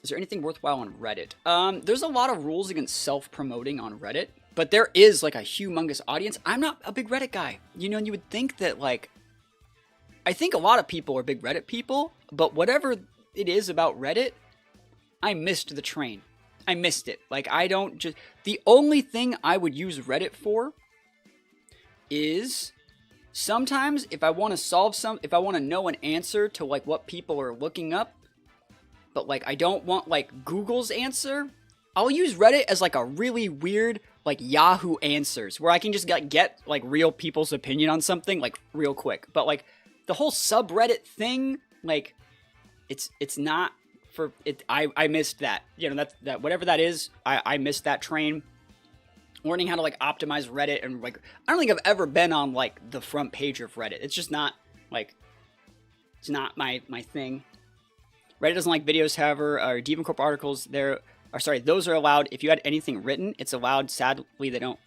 Is there anything worthwhile on Reddit? There's a lot of rules against self-promoting on Reddit, but there is like a humongous audience. I'm not a big Reddit guy. You know, you would think that, like, I think a lot of people are big Reddit people, but whatever it is about Reddit, I missed the train. I missed it. Like, the only thing I would use Reddit for is sometimes if I want to know an answer to like what people are looking up, but like I don't want like Google's answer, I'll use Reddit as like a really weird like Yahoo Answers where I can just get like real people's opinion on something like real quick. But like the whole subreddit thing, like it's not for it. I missed that. You know, that whatever that is, I missed that train. Learning how to like optimize Reddit, and like I don't think I've ever been on like the front page of Reddit. It's just not like, it's not my thing. Reddit doesn't like videos, however, or Demon Corp articles. Those are allowed. If you had anything written, it's allowed. Sadly, they don't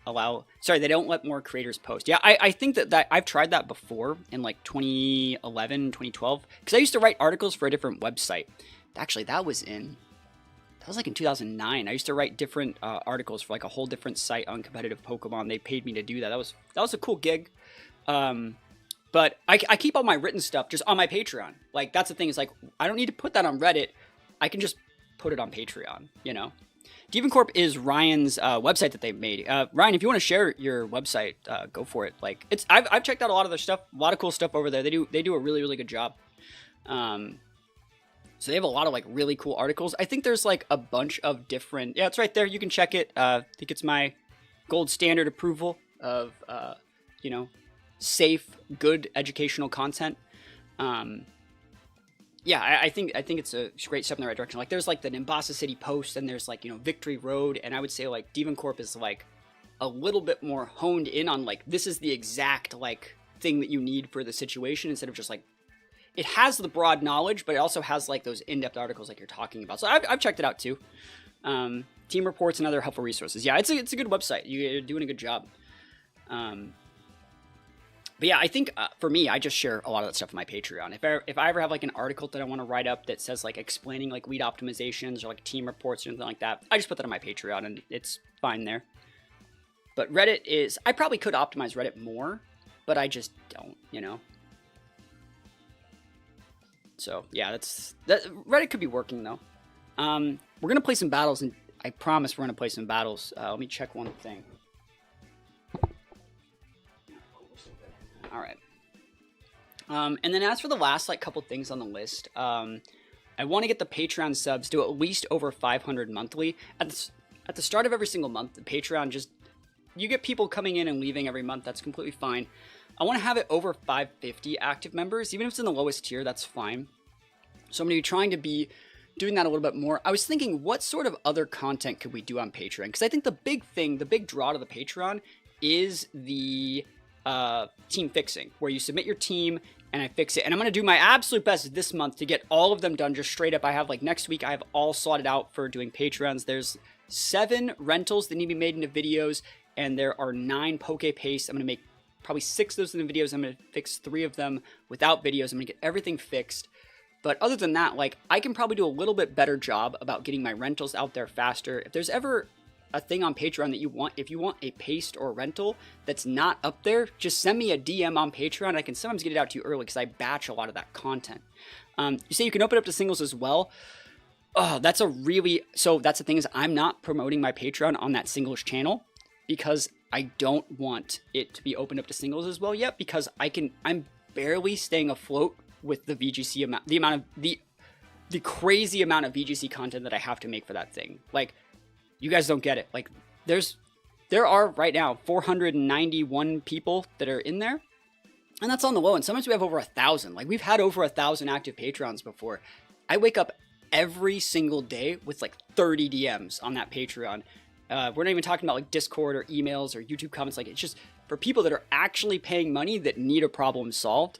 let more creators post. Yeah, I think that I've tried that before in like 2011, 2012, because I used to write articles for a different website. Actually, that was like in 2009. I used to write different articles for like a whole different site on competitive Pokemon. They paid me to do that. That was a cool gig. But I keep all my written stuff just on my Patreon. Like, that's the thing, is like, I don't need to put that on Reddit. I can just put it on Patreon, you know? Demon Corp is Ryan's website that they made. Ryan, if you want to share your website, go for it. Like, I've checked out a lot of their stuff, a lot of cool stuff over there. They do a really, really good job. So they have a lot of like really cool articles. I think there's like a bunch of different, yeah, it's right there. You can check it. I think it's my gold standard approval of, you know, safe, good educational content. Yeah, I think it's a great step in the right direction. Like, there's like the Nimbasa City Post, and there's like, you know, Victory Road, and I would say like Demon Corp is like a little bit more honed in on like, this is the exact like thing that you need for the situation, instead of just like, it has the broad knowledge, but it also has like those in-depth articles like you're talking about. So I've checked it out too. Team reports and other helpful resources. Yeah, it's a good website. You're doing a good job. But yeah, I think for me, I just share a lot of that stuff on my Patreon. If I ever have like an article that I want to write up that says like explaining like lead optimizations or like team reports or anything like that, I just put that on my Patreon, and it's fine there. But Reddit I probably could optimize Reddit more, but I just don't, you know? So yeah, Reddit could be working though. We're gonna play some battles, and I promise we're gonna play some battles. Let me check one thing. All right. And then as for the last like couple things on the list, I want to get the Patreon subs to at least over 500 monthly. At the start of every single month, the Patreon you get people coming in and leaving every month. That's completely fine. I want to have it over 550 active members. Even if it's in the lowest tier, that's fine. So I'm going to be trying to be doing that a little bit more. I was thinking, what sort of other content could we do on Patreon? Because I think the big draw to the Patreon is the team fixing, where you submit your team and I fix it. And I'm going to do my absolute best this month to get all of them done just straight up. I have like next week, I have all slotted out for doing Patreons. There's 7 rentals that need to be made into videos, and there are 9 poke pastes. I'm going to make probably 6 of those in the videos. I'm going to fix 3 of them without videos. I'm going to get everything fixed. But other than that, like, I can probably do a little bit better job about getting my rentals out there faster. If there's ever a thing on Patreon that you want, if you want a paste or rental that's not up there, just send me a DM on Patreon. I can sometimes get it out to you early because I batch a lot of that content. You say you can open up to singles as well. Oh, that's a really, so that's the thing is I'm not promoting my Patreon on that singles channel because I don't want it to be opened up to singles as well yet, because I'm barely staying afloat with the VGC amount, the crazy amount of VGC content that I have to make for that thing. Like, you guys don't get it. Like, there are right now 491 people that are in there, and that's on the low. And sometimes we have over 1,000. Like, we've had over 1,000 active Patrons before. I wake up every single day with like 30 DMs on that Patreon. We're not even talking about like Discord or emails or YouTube comments. Like, it's just for people that are actually paying money that need a problem solved.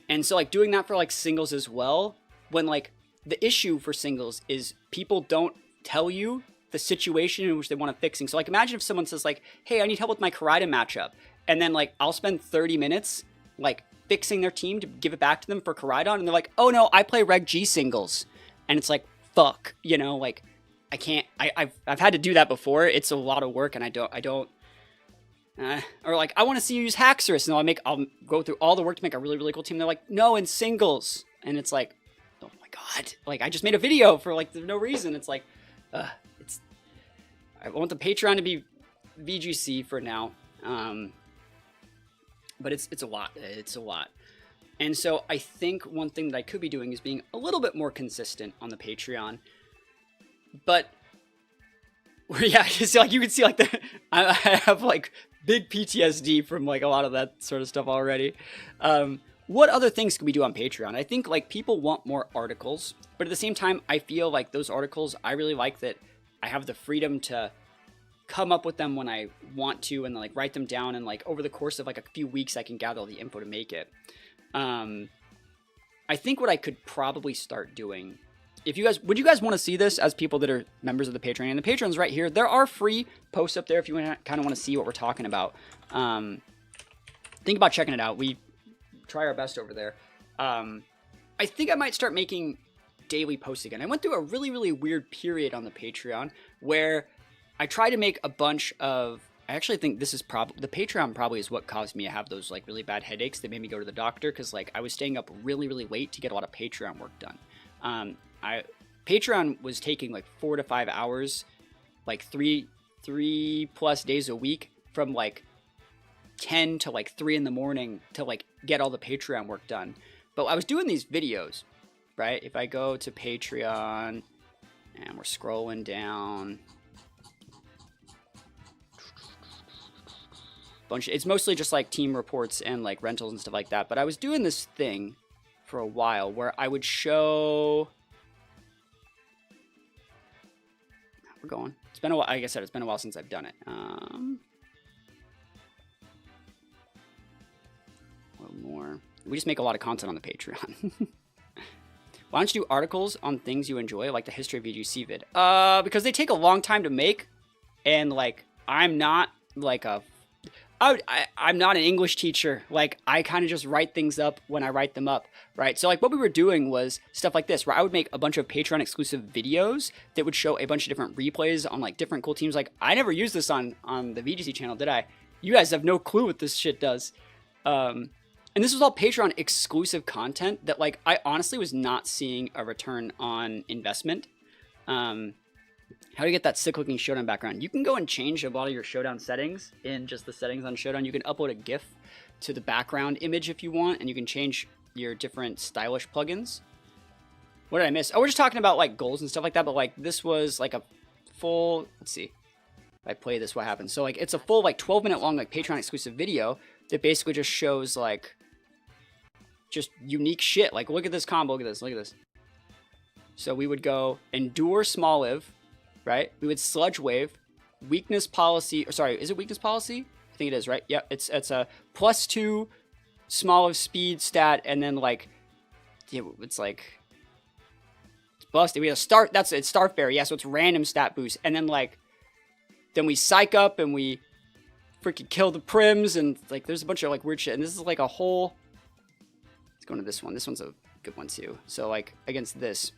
And so, like, doing that for, like, singles as well, when, like, the issue for singles is people don't tell you the situation in which they want to fixing. So, like, imagine if someone says, like, hey, I need help with my Karida matchup. And then, like, I'll spend 30 minutes, like, fixing their team to give it back to them for Karida. And they're like, oh, no, I play Reg G singles. And it's like, fuck, you know, like, I can't, I've had to do that before. It's a lot of work, and I don't. Or like, I want to see you use Haxorus, and I'll go through all the work to make a really, really cool team. They're like, no, in singles. And it's like, oh my God. Like, I just made a video for like no reason. It's like, I want the Patreon to be VGC for now. But it's a lot. It's a lot. And so I think one thing that I could be doing is being a little bit more consistent on the Patreon. But yeah, like you can see, like I have like big PTSD from like a lot of that sort of stuff already. What other things can we do on Patreon? I think like people want more articles, but at the same time, I feel like those articles, I really like that I have the freedom to come up with them when I want to, and like write them down, and like over the course of like a few weeks, I can gather all the info to make it. I think what I could probably start doing, would you guys want to see this as people that are members of the Patreon? And the Patreon's right here. There are free posts up there if you kind of want to see what we're talking about. Think about checking it out. We try our best over there. I think I might start making daily posts again. I went through a really, really weird period on the Patreon where I tried to make a bunch of, I actually think this is the Patreon probably is what caused me to have those like really bad headaches that made me go to the doctor, because like I was staying up really, really late to get a lot of Patreon work done. Patreon was taking like 4 to 5 hours, like three plus days a week, from like 10 to like 3 in the morning to like get all the Patreon work done. But I was doing these videos, right? If I go to Patreon and we're scrolling down, it's mostly just like team reports and like rentals and stuff like that. But I was doing this thing for a while where I would show, we're going. It's been a while. Like I said, it's been a while since I've done it. A little more. We just make a lot of content on the Patreon. Why don't you do articles on things you enjoy, like the history of VGC vid? Because they take a long time to make, and like I'm not like I'm not an English teacher. Like, I kind of just write things up when I write them up, right? So, like, what we were doing was stuff like this, where I would make a bunch of Patreon-exclusive videos that would show a bunch of different replays on, like, different cool teams. Like, I never used this on the VGC channel, did I? You guys have no clue what this shit does. And this was all Patreon-exclusive content that, like, I honestly was not seeing a return on investment. How do you get that sick-looking Showdown background? You can go and change a lot of your Showdown settings in just the settings on Showdown. You can upload a GIF to the background image if you want, and you can change your different stylish plugins. What did I miss? Oh, we're just talking about, like, goals and stuff like that, but, like, this was, like, a full... Let's see. If I play this, what happens? So, like, it's a full, like, 12-minute long, like, Patreon-exclusive video that basically just shows, like, just unique shit. Like, look at this combo. Look at this. Look at this. So we would go Endure Smoliv, right? We would Sludge Wave, Weakness Policy, or sorry, is it Weakness Policy? I think it is, right? Yeah, it's a +2 small of speed stat, and then like, yeah, it's like, it's busted. We have start. It's Star Fairy. Yeah, so it's random stat boost, and then like, then we psych up and we freaking kill the prims, and like, there's a bunch of like weird shit. And this is like a whole. Let's go into this one. This one's a good one too. So like against this,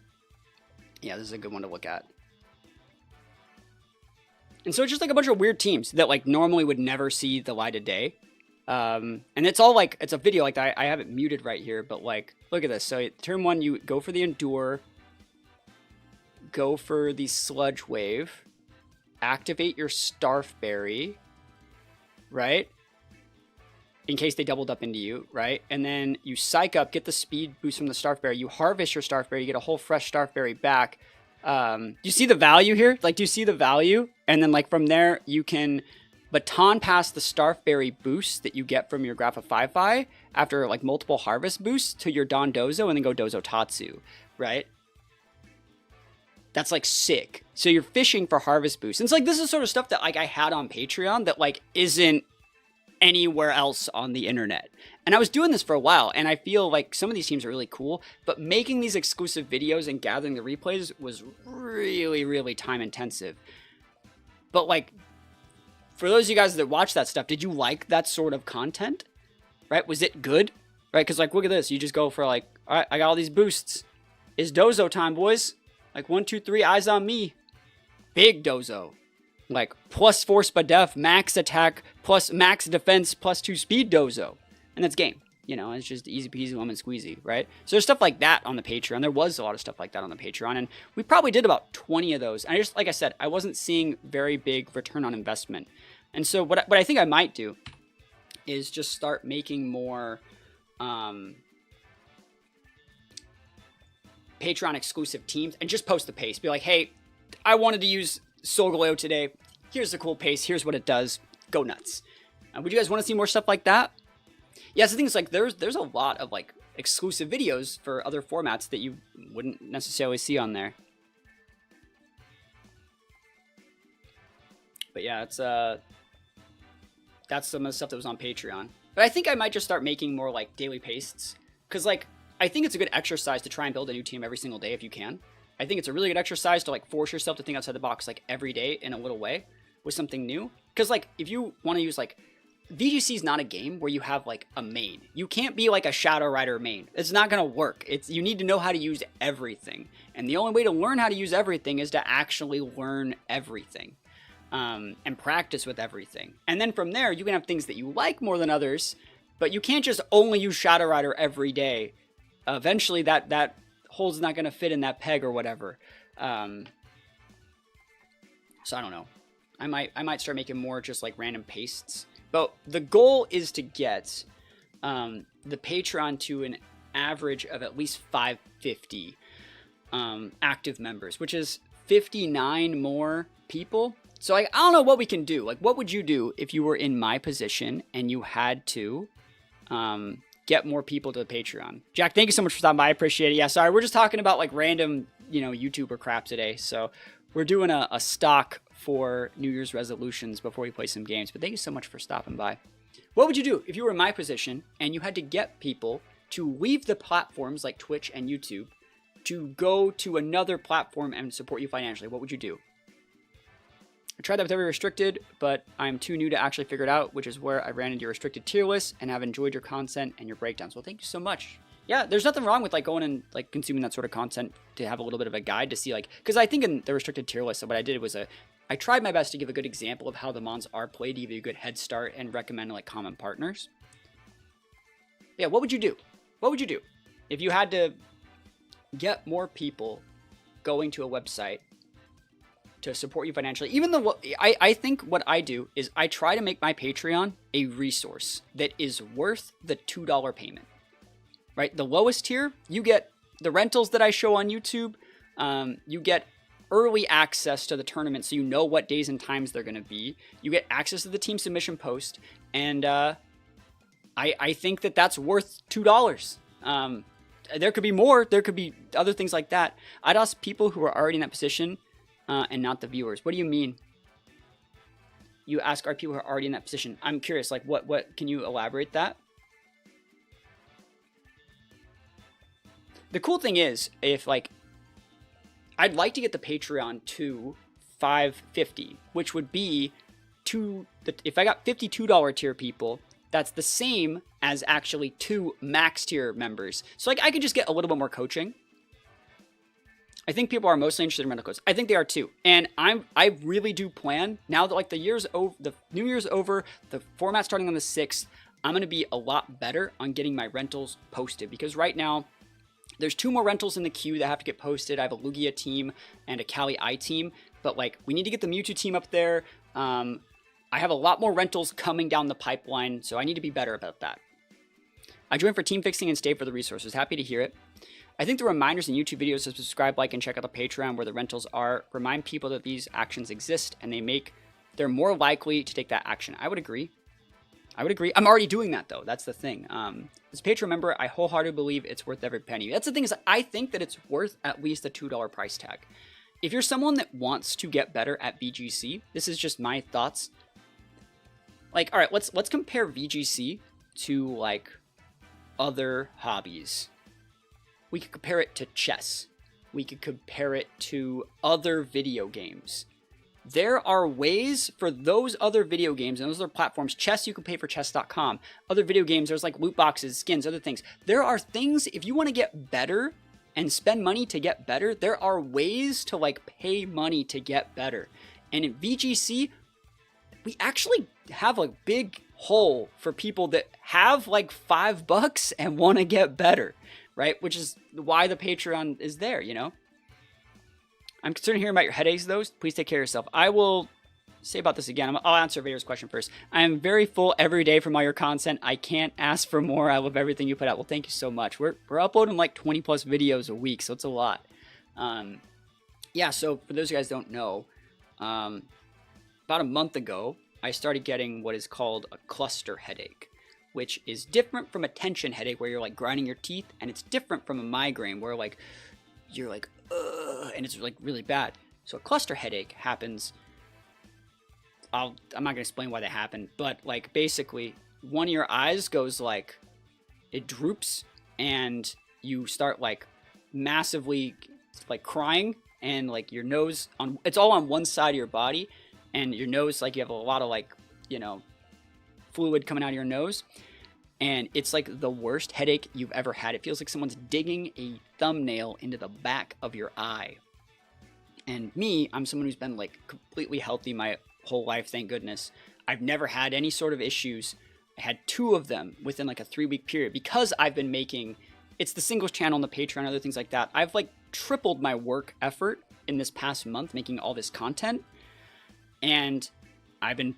yeah, this is a good one to look at. And so it's just like a bunch of weird teams that like normally would never see the light of day. And it's all like, it's a video like that. I have it muted right here, but like, look at this. So turn 1, you go for the Endure, go for the Sludge Wave, activate your Starfberry, right? In case they doubled up into you, right? And then you psych up, get the speed boost from the Starfberry, you harvest your Starfberry, you get a whole fresh Starfberry back. Do you see the value here? Like, do you see the value? And then like from there, you can baton pass the Starfberry boost that you get from your Graph of Fi after like multiple harvest boosts to your Don Dozo and then go Dozo Tatsu, right? That's like sick. So you're fishing for harvest boosts. And it's like, this is sort of stuff that like I had on Patreon that like isn't anywhere else on the internet. And I was doing this for a while, and I feel like some of these teams are really cool, but making these exclusive videos and gathering the replays was really, really time intensive. But like, for those of you guys that watch that stuff, did you like that sort of content? Right? Was it good? Right? Because like, look at this. You just go for like, all right, I got all these boosts. It's Dozo time, boys. Like 1, 2, 3, eyes on me. Big Dozo. Like plus force by def, max attack, plus max defense, plus 2 speed Dozo. And that's game. You know, it's just easy peasy lemon squeezy, right? So there's stuff like that on the Patreon. There was a lot of stuff like that on the Patreon, and we probably did about 20 of those. And I just, like I said, I wasn't seeing very big return on investment. And so what I think I might do is just start making more Patreon exclusive teams and just post the pace. Be like, hey, I wanted to use Solgaleo today. Here's the cool pace. Here's what it does. Go nuts. Would you guys want to see more stuff like that? Yeah, so the thing is, like, there's a lot of like exclusive videos for other formats that you wouldn't necessarily see on there. But yeah, it's that's some of the stuff that was on Patreon. But I think I might just start making more like daily pastes, because like I think it's a good exercise to try and build a new team every single day if you can. I think it's a really good exercise to like force yourself to think outside the box like every day in a little way with something new. Because like if you want to use like VGC is not a game where you have like a main. You can't be like a Shadow Rider main. It's not gonna work. You need to know how to use everything, and the only way to learn how to use everything is to actually learn everything, and practice with everything. And then from there, you can have things that you like more than others, but you can't just only use Shadow Rider every day. Eventually, that hole's not gonna fit in that peg or whatever. So I don't know. I might start making more just like random pastes. But the goal is to get the Patreon to an average of at least 550 active members, which is 59 more people. So I don't know what we can do. Like, what would you do if you were in my position and you had to get more people to the Patreon? Jack, thank you so much for stopping by. I appreciate it. Yeah, sorry, we're just talking about like random, YouTuber crap today. So we're doing a stock for New Year's resolutions before we play some games. But thank you so much for stopping by. What would you do if you were in my position and you had to get people to leave the platforms like Twitch and YouTube to go to another platform and support you financially? What would you do? I tried that with every restricted, but I'm too new to actually figure it out, which is where I ran into your restricted tier list and have enjoyed your content and your breakdowns. Well, thank you so much. Yeah, there's nothing wrong with like going and like consuming that sort of content to have a little bit of a guide to see like, because I think in the restricted tier list, what I did was I tried my best to give a good example of how the mons are played to give you a good head start and recommend like common partners. Yeah, what would you do? What would you do if you had to get more people going to a website to support you financially? Even though I think what I do is I try to make my Patreon a resource that is worth the $2 payment. Right? The lowest tier, you get the rentals that I show on YouTube. You get early access to the tournament so you know what days and times they're going to be. You get access to the team submission post. And I think that that's worth $2. There could be more. There could be other things like that. I'd ask people who are already in that position and not the viewers. What do you mean? You ask our people who are already in that position. I'm curious, like what can you elaborate that? The cool thing is, if like, I'd like to get the Patreon to $5.50, which would be if I got $52 tier people, that's the same as actually 2 max tier members. So like I could just get a little bit more coaching. I think people are mostly interested in rental codes. I think they are too. And I really do plan, now that like the new year's over, the format starting on the 6th, I'm going to be a lot better on getting my rentals posted, because right now there's 2 more rentals in the queue that have to get posted. I have a Lugia team and a Kali I team, but like we need to get the Mewtwo team up there. I have a lot more rentals coming down the pipeline, so I need to be better about that. I joined for team fixing and stayed for the resources. Happy to hear it. I think the reminders in YouTube videos to subscribe, like, and check out the Patreon where the rentals are remind people that these actions exist, and they're more likely to take that action. I would agree. I'm already doing that though. That's the thing. As a Patreon member, I wholeheartedly believe it's worth every penny. That's the thing, is I think that it's worth at least the $2 price tag. If you're someone that wants to get better at VGC, this is just my thoughts. Like, all right, let's compare VGC to like other hobbies. We could compare it to chess. We could compare it to other video games. There are ways for those other video games and those other platforms. Chess, you can pay for chess.com. Other video games, there's like loot boxes, skins, other things. There are things, if you want to get better and spend money to get better, there are ways to like pay money to get better. And in VGC, we actually have a big hole for people that have like $5 and want to get better, right? Which is why the Patreon is there, you know? I'm concerned hearing about your headaches, though. Please take care of yourself. I will say about this again. I'll answer Vader's question first. I am very full every day from all your content. I can't ask for more. I love everything you put out. Well, thank you so much. We're uploading like 20 plus videos a week, so it's a lot. Yeah, so for those of you guys who don't know, about a month ago, I started getting what is called a cluster headache, which is different from a tension headache where you're like grinding your teeth, and it's different from a migraine where like you're like, ugh, and it's like really bad. So a cluster headache happens. I'm not gonna explain why they happen, but like basically one of your eyes goes like, it droops, and you start like massively like crying, and like your nose it's all on one side of your body, and your nose, like you have a lot of like, you know, fluid coming out of your nose. And it's like the worst headache you've ever had. It feels like someone's digging a thumbnail into the back of your eye. And me, I'm someone who's been like completely healthy my whole life, thank goodness. I've never had any sort of issues. I had 2 of them within like a 3-week period because I've been making, it's the singles channel and the Patreon, other things like that. I've like tripled my work effort in this past month making all this content. And I've been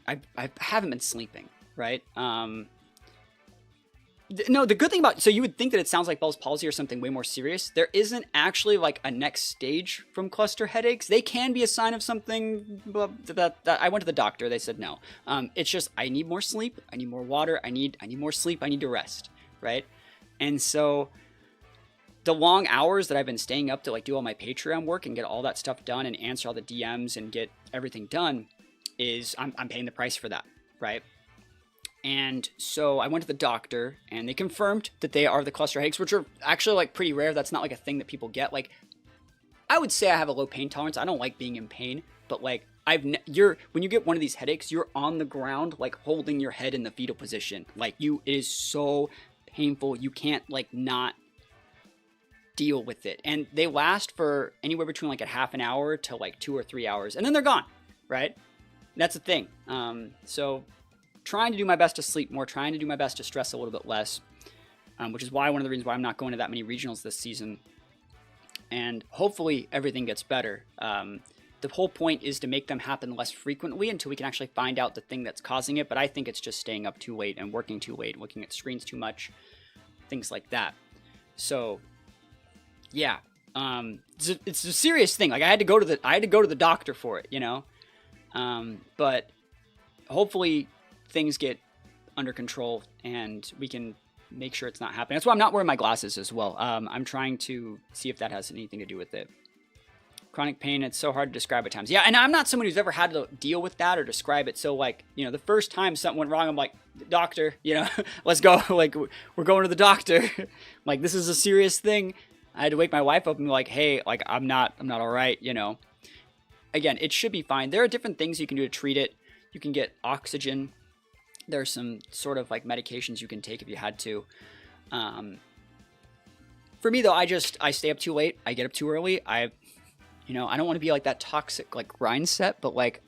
I haven't been sleeping, right? No, the good thing about, so you would think that it sounds like Bell's palsy or something way more serious. There isn't actually like a next stage from cluster headaches. They can be a sign of something that I went to the doctor. They said no. It's just, I need more sleep. I need more water. I need more sleep. I need to rest. Right. And so the long hours that I've been staying up to like do all my Patreon work and get all that stuff done and answer all the DMs and get everything done is I'm paying the price for that. Right. And so I went to the doctor and they confirmed that they are the cluster headaches, which are actually like pretty rare. That's not like a thing that people get. Like, I would say I have a low pain tolerance. I don't like being in pain, but like when you get one of these headaches, you're on the ground, like holding your head in the fetal position. Like it is so painful. You can't like not deal with it. And they last for anywhere between like a half an hour to like 2 or 3 hours, and then they're gone. Right. That's the thing. So trying to do my best to sleep more, trying to do my best to stress a little bit less, which is why one of the reasons why I'm not going to that many regionals this season. And hopefully everything gets better. The whole point is to make them happen less frequently until we can actually find out the thing that's causing it. But I think it's just staying up too late and working too late, looking at screens too much, things like that. So yeah, it's a serious thing. Like I had to go to the doctor for it, you know. But hopefully things get under control and we can make sure it's not happening. That's why I'm not wearing my glasses as well. I'm trying to see if that has anything to do with it. Chronic pain, it's so hard to describe at times. Yeah, and I'm not someone who's ever had to deal with that or describe it. So, like, you know, the first time something went wrong, I'm like, doctor, you know, let's go. Like, we're going to the doctor. Like, this is a serious thing. I had to wake my wife up and be like, hey, like, I'm not all right, you know. Again, it should be fine. There are different things you can do to treat it. You can get oxygen. There's some sort of, like, medications you can take if you had to. For me, though, I stay up too late. I get up too early. You know, I don't want to be like that toxic, like, grind set, but, like,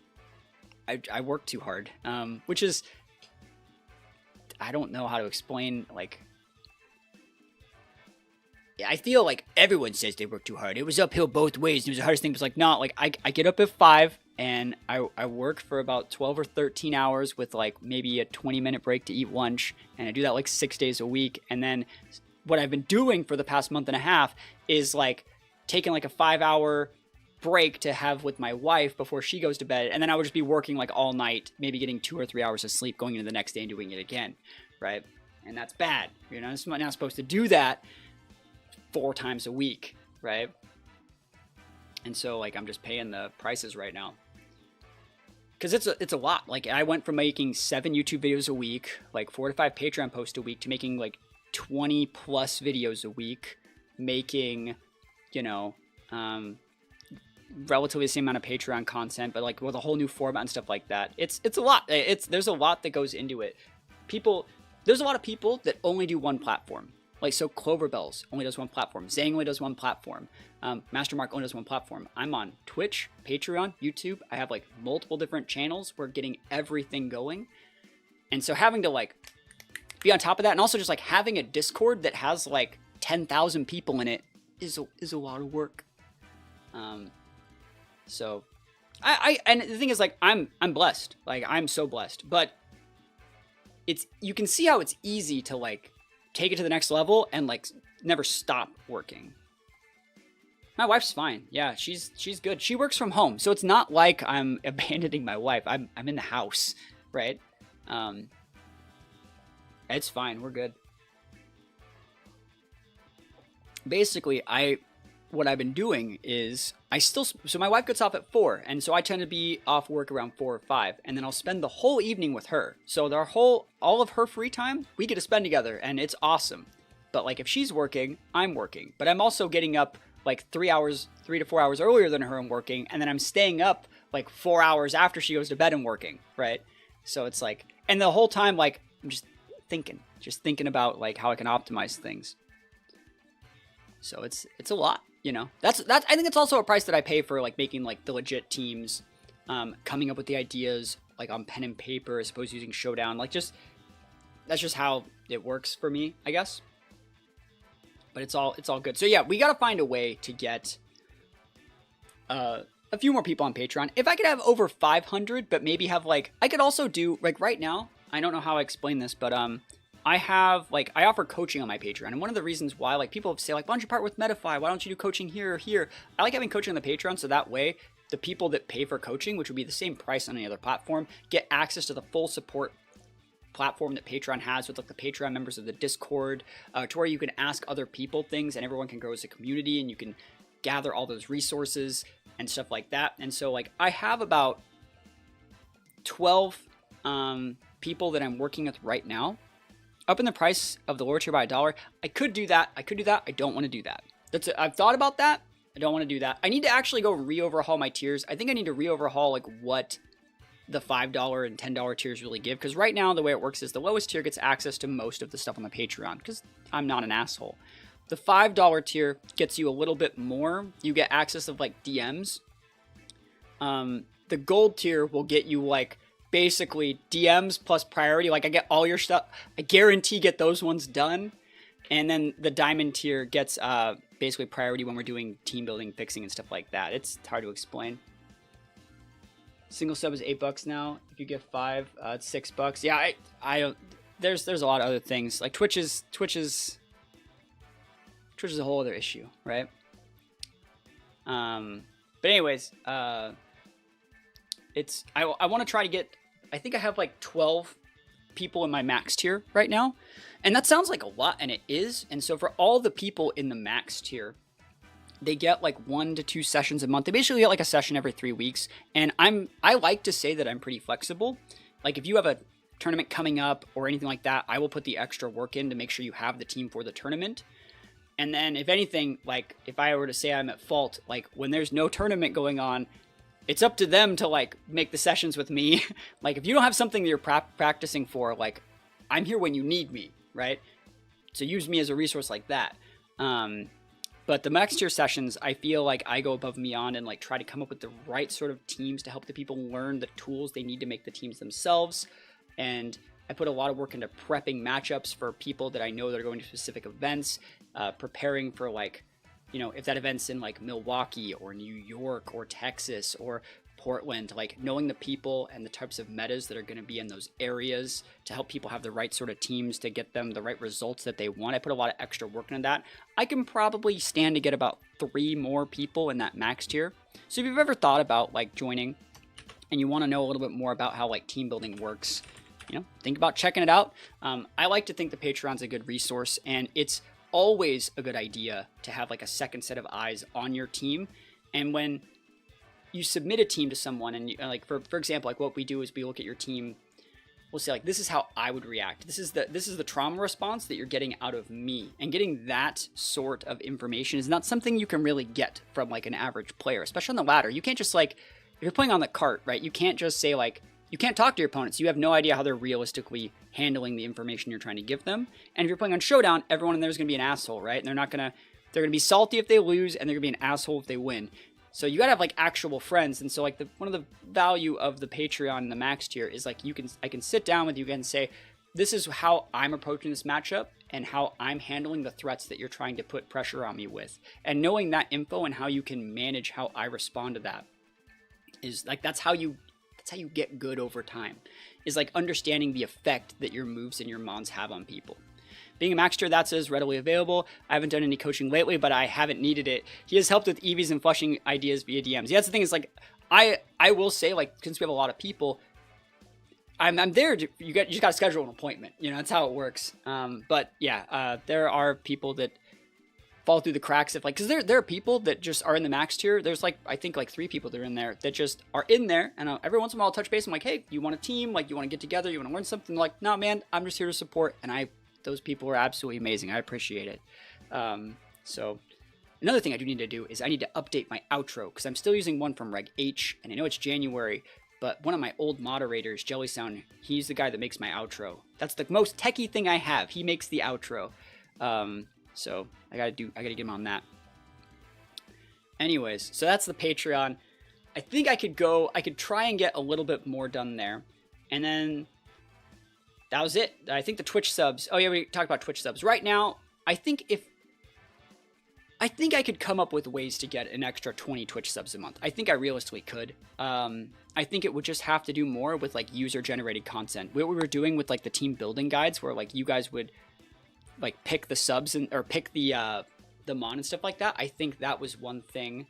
I work too hard, which is, I don't know how to explain, like, I feel like everyone says they work too hard. It was uphill both ways. It was the hardest thing. It was like, not like, I get up at 5, and I work for about 12 or 13 hours with, like, maybe a 20-minute break to eat lunch, and I do that, like, 6 days a week, and then what I've been doing for the past month and a half is, like, taking, like, a 5-hour break to have with my wife before she goes to bed, and then I would just be working, like, all night, maybe getting 2 or 3 hours of sleep, going into the next day and doing it again, right? And that's bad. You're not supposed to do that 4 times a week, right? And so, like, I'm just paying the prices right now, because it's a lot. Like, I went from making 7 YouTube videos a week, like 4 to 5 Patreon posts a week, to making, like, 20 plus videos a week, making, you know, relatively the same amount of Patreon content, but, like, with a whole new format and stuff like that. It's a lot. There's a lot that goes into it. There's a lot of people that only do one platform. Like, so Cloverbells only does one platform. Zang only does one platform. Master Mark only does one platform. I'm on Twitch, Patreon, YouTube. I have, like, multiple different channels. We're getting everything going. And so having to, like, be on top of that, and also just, like, having a Discord that has, like, 10,000 people in it is a lot of work. So and the thing is, like, I'm blessed. Like, I'm so blessed. But you can see how it's easy to, like, take it to the next level and, like, never stop working. My wife's fine. Yeah, she's good. She works from home, so it's not like I'm abandoning my wife. I'm in the house, right? It's fine. We're good. Basically, what I've been doing is so my wife gets off at 4, and so I tend to be off work around 4 or 5, and then I'll spend the whole evening with her. So all of her free time, we get to spend together, and it's awesome. But, like, if she's working, I'm working. But I'm also getting up, like, 3 to 4 hours earlier than her and working, and then I'm staying up, like, 4 hours after she goes to bed and working, right? So it's like, and the whole time, like, I'm just thinking about, like, how I can optimize things. So it's a lot, you know. That's I think it's also a price that I pay for, like, making, like, the legit teams, coming up with the ideas, like, on pen and paper as opposed to using Showdown. Like, that's just how it works for me, I guess. But it's all good. So yeah, we gotta find a way to get a few more people on Patreon. If I could have over 500, but maybe have, like, I could also do, like, right now, I don't know how I explain this, but I have, like, I offer coaching on my Patreon, and one of the reasons why, like, people say, like, why don't you part with Medify? Why don't you do coaching here or here? I like having coaching on the Patreon, so that way the people that pay for coaching, which would be the same price on any other platform, get access to the full support platform that Patreon has with, like, the Patreon members of the Discord, to where you can ask other people things, and everyone can grow as a community, and you can gather all those resources and stuff like that. And so, like, I have about 12 people that I'm working with right now. Up in the price of the lower tier by $1. I could do that. I don't want to do that. I've thought about that. I don't want to do that. I need to actually go re-overhaul my tiers. I think I need to re-overhaul, like, what the $5 and $10 tiers really give. Because right now, the way it works is the lowest tier gets access to most of the stuff on the Patreon. Because I'm not an asshole. The $5 tier gets you a little bit more. You get access of, like, DMs. The gold tier will get you, like, basically DMs plus priority. Like, I get all your stuff. I guarantee get those ones done. And then the diamond tier gets basically priority when we're doing team building, fixing, and stuff like that. It's hard to explain. Single sub is $8 now. If you get 5, it's $6. Yeah, I don't. There's a lot of other things. Like, Twitch is a whole other issue, right? But anyways, I want to try to get. I think I have, like, 12 people in my max tier right now, and that sounds like a lot, and it is. And so for all the people in the max tier, they get like 1 to 2 sessions a month. They basically get like a session every 3 weeks. And I like to say that I'm pretty flexible. Like if you have a tournament coming up or anything like that, I will put the extra work in to make sure you have the team for the tournament. And then if anything, like if I were to say I'm at fault, like when there's no tournament going on, it's up to them to like make the sessions with me. Like if you don't have something that you're practicing for, like I'm here when you need me, right? So use me as a resource like that. But the max tier sessions, I feel like I go above and beyond and like try to come up with the right sort of teams to help the people learn the tools they need to make the teams themselves. And I put a lot of work into prepping matchups for people that I know that are going to specific events, preparing for like, you know, if that event's in like Milwaukee or New York or Texas or Portland, like knowing the people and the types of metas that are going to be in those areas to help people have the right sort of teams to get them the right results that they want. I put a lot of extra work into that. I can probably stand to get about 3 more people in that max tier. So if you've ever thought about like joining and you want to know a little bit more about how like team building works, you know, think about checking it out. I like to think the Patreon's a good resource, and it's always a good idea to have like a second set of eyes on your team. And when you submit a team to someone, and you, like for example, like what we do is we look at your team. We'll say like, this is how I would react. This is the trauma response that you're getting out of me, and getting that sort of information is not something you can really get from like an average player, especially on the ladder. You can't just like, if you're playing on the cart, right? You can't just say like, you can't talk to your opponents. You have no idea how they're realistically handling the information you're trying to give them. And if you're playing on Showdown, everyone in there is going to be an asshole, right? And they're going to be salty if they lose, and they're going to be an asshole if they win. So you got to have like actual friends. And so like one of the value of the Patreon and the max tier is like I can sit down with you and say, this is how I'm approaching this matchup and how I'm handling the threats that you're trying to put pressure on me with. And knowing that info and how you can manage how I respond to that is like, that's how you get good over time, is like understanding the effect that your moves and your mons have on people. Being a max tier, that is readily available. I haven't done any coaching lately, but I haven't needed it. He has helped with EVs and flushing ideas via DMs. Yeah, that's the thing, is like, I will say, like, since we have a lot of people, I'm there. You just got to schedule an appointment. You know, that's how it works. But yeah, there are people that fall through the cracks of like, because there are people that just are in the max tier. There's like, I think like 3 people that are in there that just are in there, and every once in a while I'll touch base. I'm like, hey, you want a team? Like, you want to get together? You want to learn something? Like, no, man, I'm just here to support. And those people are absolutely amazing. I appreciate it. So another thing I do need to do is I need to update my outro, because I'm still using one from Reg H, and I know it's January, but one of my old moderators, Jelly Sound, he's the guy that makes my outro. That's the most techie thing I have. He makes the outro. So I gotta get him on that. Anyways, so that's the Patreon. I think I could try and get a little bit more done there. And then that was it. I think the Twitch subs. Oh yeah, we talked about Twitch subs. Right now, I think I could come up with ways to get an extra 20 Twitch subs a month. I think I realistically could. I think it would just have to do more with like user-generated content. What we were doing with like the team building guides, where like you guys would like pick the subs or pick the mon and stuff like that. I think that was one thing.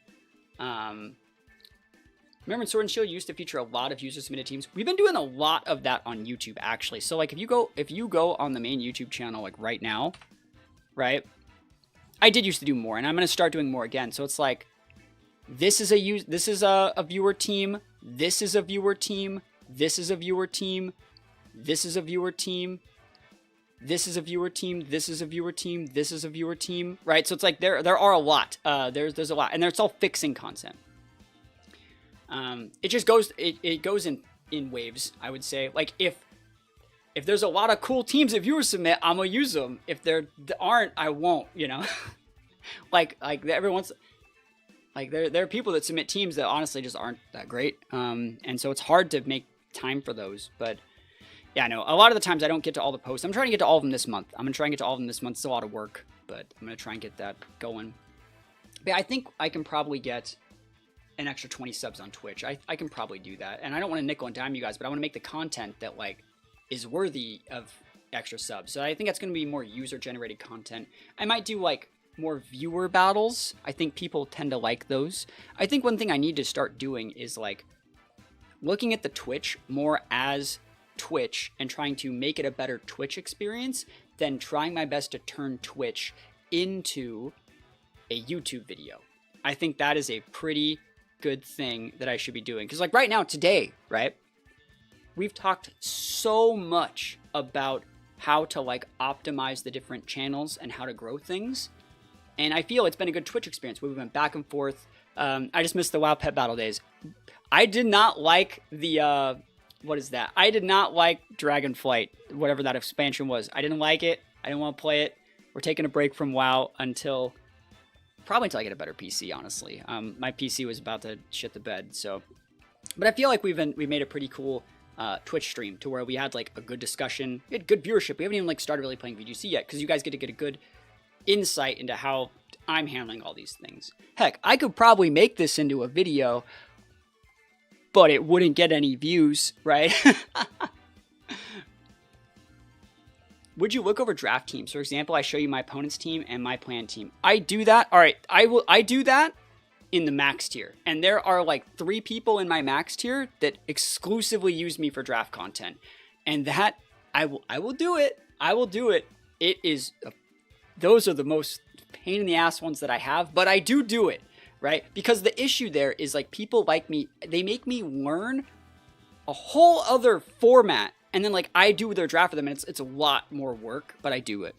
Remember in Sword and Shield, you used to feature a lot of user submitted teams. We've been doing a lot of that on YouTube, actually. So like if you go on the main YouTube channel like right now, right? I did used to do more, and I'm gonna start doing more again. So it's like, this is a viewer team. This is a viewer team. This is a viewer team. This is a viewer team. This is a viewer team. This is a viewer team. This is a viewer team. Right. So it's like there are a lot. There's a lot, and it's all fixing content. It just goes. It goes in waves. I would say, like if there's a lot of cool teams that viewers submit, I'm gonna use them. If there aren't, I won't. You know, like everyone's. Like there are people that submit teams that honestly just aren't that great. And so it's hard to make time for those. But yeah, no, a lot of the times I don't get to all the posts. I'm trying to get to all of them this month. I'm going to try and get to all of them this month. It's a lot of work, but I'm going to try and get that going. But yeah, I think I can probably get an extra 20 subs on Twitch. I can probably do that. And I don't want to nickel and dime you guys, but I want to make the content that like is worthy of extra subs. So I think that's going to be more user generated content. I might do like more viewer battles. I think people tend to like those. I think one thing I need to start doing is like looking at the Twitch more as Twitch and trying to make it a better Twitch experience than trying my best to turn Twitch into a YouTube video. I think that is a pretty good thing that I should be doing. Because like right now, today, right, we've talked so much about how to like optimize the different channels and how to grow things. And I feel it's been a good Twitch experience. We went back and forth. I just missed the WoW Pet Battle days. I did not like the, what is that? I did not like Dragonflight, whatever that expansion was. I didn't like it. I didn't want to play it. We're taking a break from WoW probably until I get a better PC, honestly. My PC was about to shit the bed, so. But I feel like we made a pretty cool Twitch stream to where we had like a good discussion. We had good viewership. We haven't even like started really playing VGC yet because you guys get to get a good insight into how I'm handling all these things. Heck, I could probably make this into a video, but it wouldn't get any views, right? Would you look over draft teams? For example, I show you my opponent's team and my planned team. I do that. All right, I do that in the max tier. And there are like 3 people in my max tier that exclusively use me for draft content. And that I will do it. I will do it. It is those are the most pain in the ass ones that I have, but I do it, right? Because the issue there is like people like me, they make me learn a whole other format. And then like I do their draft for them and it's a lot more work, but I do it.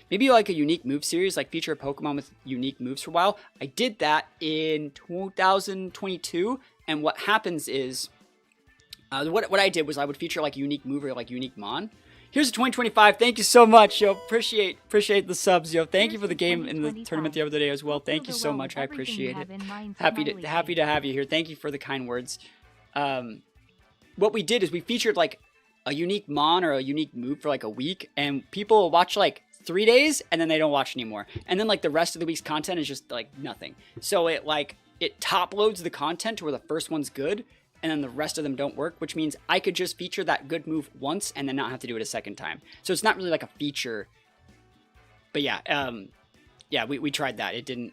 Maybe like a unique move series, like feature a Pokemon with unique moves for a while. I did that in 2022. And what happens is, what I did was I would feature like a unique move or like unique mon. Here's a 2025. Thank you so much, yo. Appreciate the subs, yo. Thank you for the game in the tournament the other day as well. Thank you so much. I appreciate it. Happy to have you here. Thank you for the kind words. What we did is we featured like a unique mon or a unique move for like a week, and people will watch like 3 days and then they don't watch anymore. And then like the rest of the week's content is just like nothing. So it top loads the content to where the first one's good and then the rest of them don't work, which means I could just feature that good move once and then not have to do it a second time. So it's not really like a feature. But yeah, we tried that. It didn't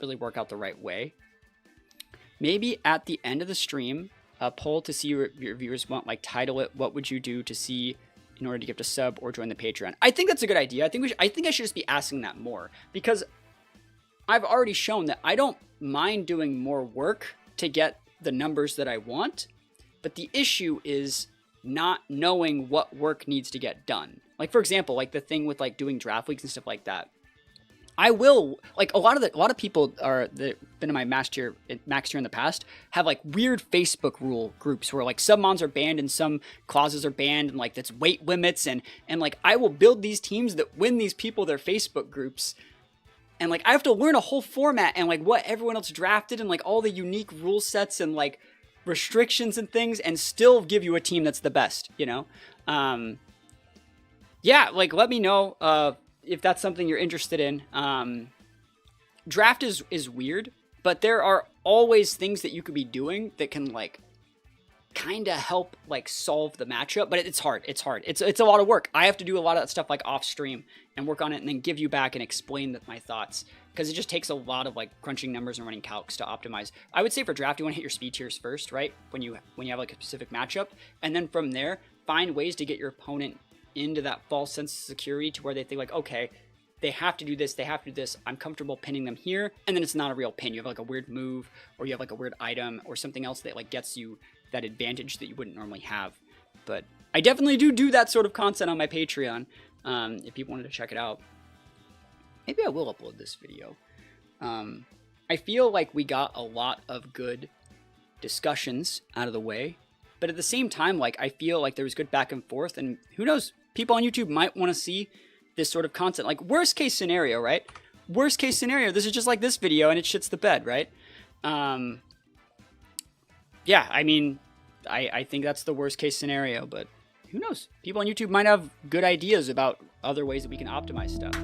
really work out the right way. Maybe at the end of the stream, a poll to see your viewers want, like title it, what would you do to see in order to gift a sub or join the Patreon? I think that's a good idea. I think I should just be asking that more, because I've already shown that I don't mind doing more work to get the numbers that I want, but the issue is not knowing what work needs to get done. Like for example, like the thing with like doing draft leagues and stuff like that. I will, like a lot of people that been in my max tier in the past have like weird Facebook rule groups where like some mons are banned and some clauses are banned and like that's weight limits and like I will build these teams that win these people their Facebook groups. And like I have to learn a whole format and like what everyone else drafted and like all the unique rule sets and like restrictions and things and still give you a team that's the best, you know? Yeah, like let me know if that's something you're interested in. Draft is weird, but there are always things that you could be doing that can like kind of help like solve the matchup, but it's hard. It's a lot of work. I have to do a lot of that stuff like off stream and work on it and then give you back and explain my thoughts, because it just takes a lot of like crunching numbers and running calcs to optimize. I would say for draft, you want to hit your speed tiers first, right? When you have like a specific matchup, and then from there, find ways to get your opponent into that false sense of security to where they think like, okay, they have to do this, I'm comfortable pinning them here, and then it's not a real pin. You have like a weird move, or you have like a weird item, or something else that like gets you that advantage that you wouldn't normally have. But I definitely do that sort of content on my Patreon, if people wanted to check it out. Maybe I will upload this video. I feel like we got a lot of good discussions out of the way, but at the same time, like I feel like there was good back and forth, and who knows, people on YouTube might want to see this sort of content. Like worst case scenario, right? Worst case scenario, this is just like this video and it shits the bed, right? Yeah, I mean, I think that's the worst case scenario, but who knows? People on YouTube might have good ideas about other ways that we can optimize stuff.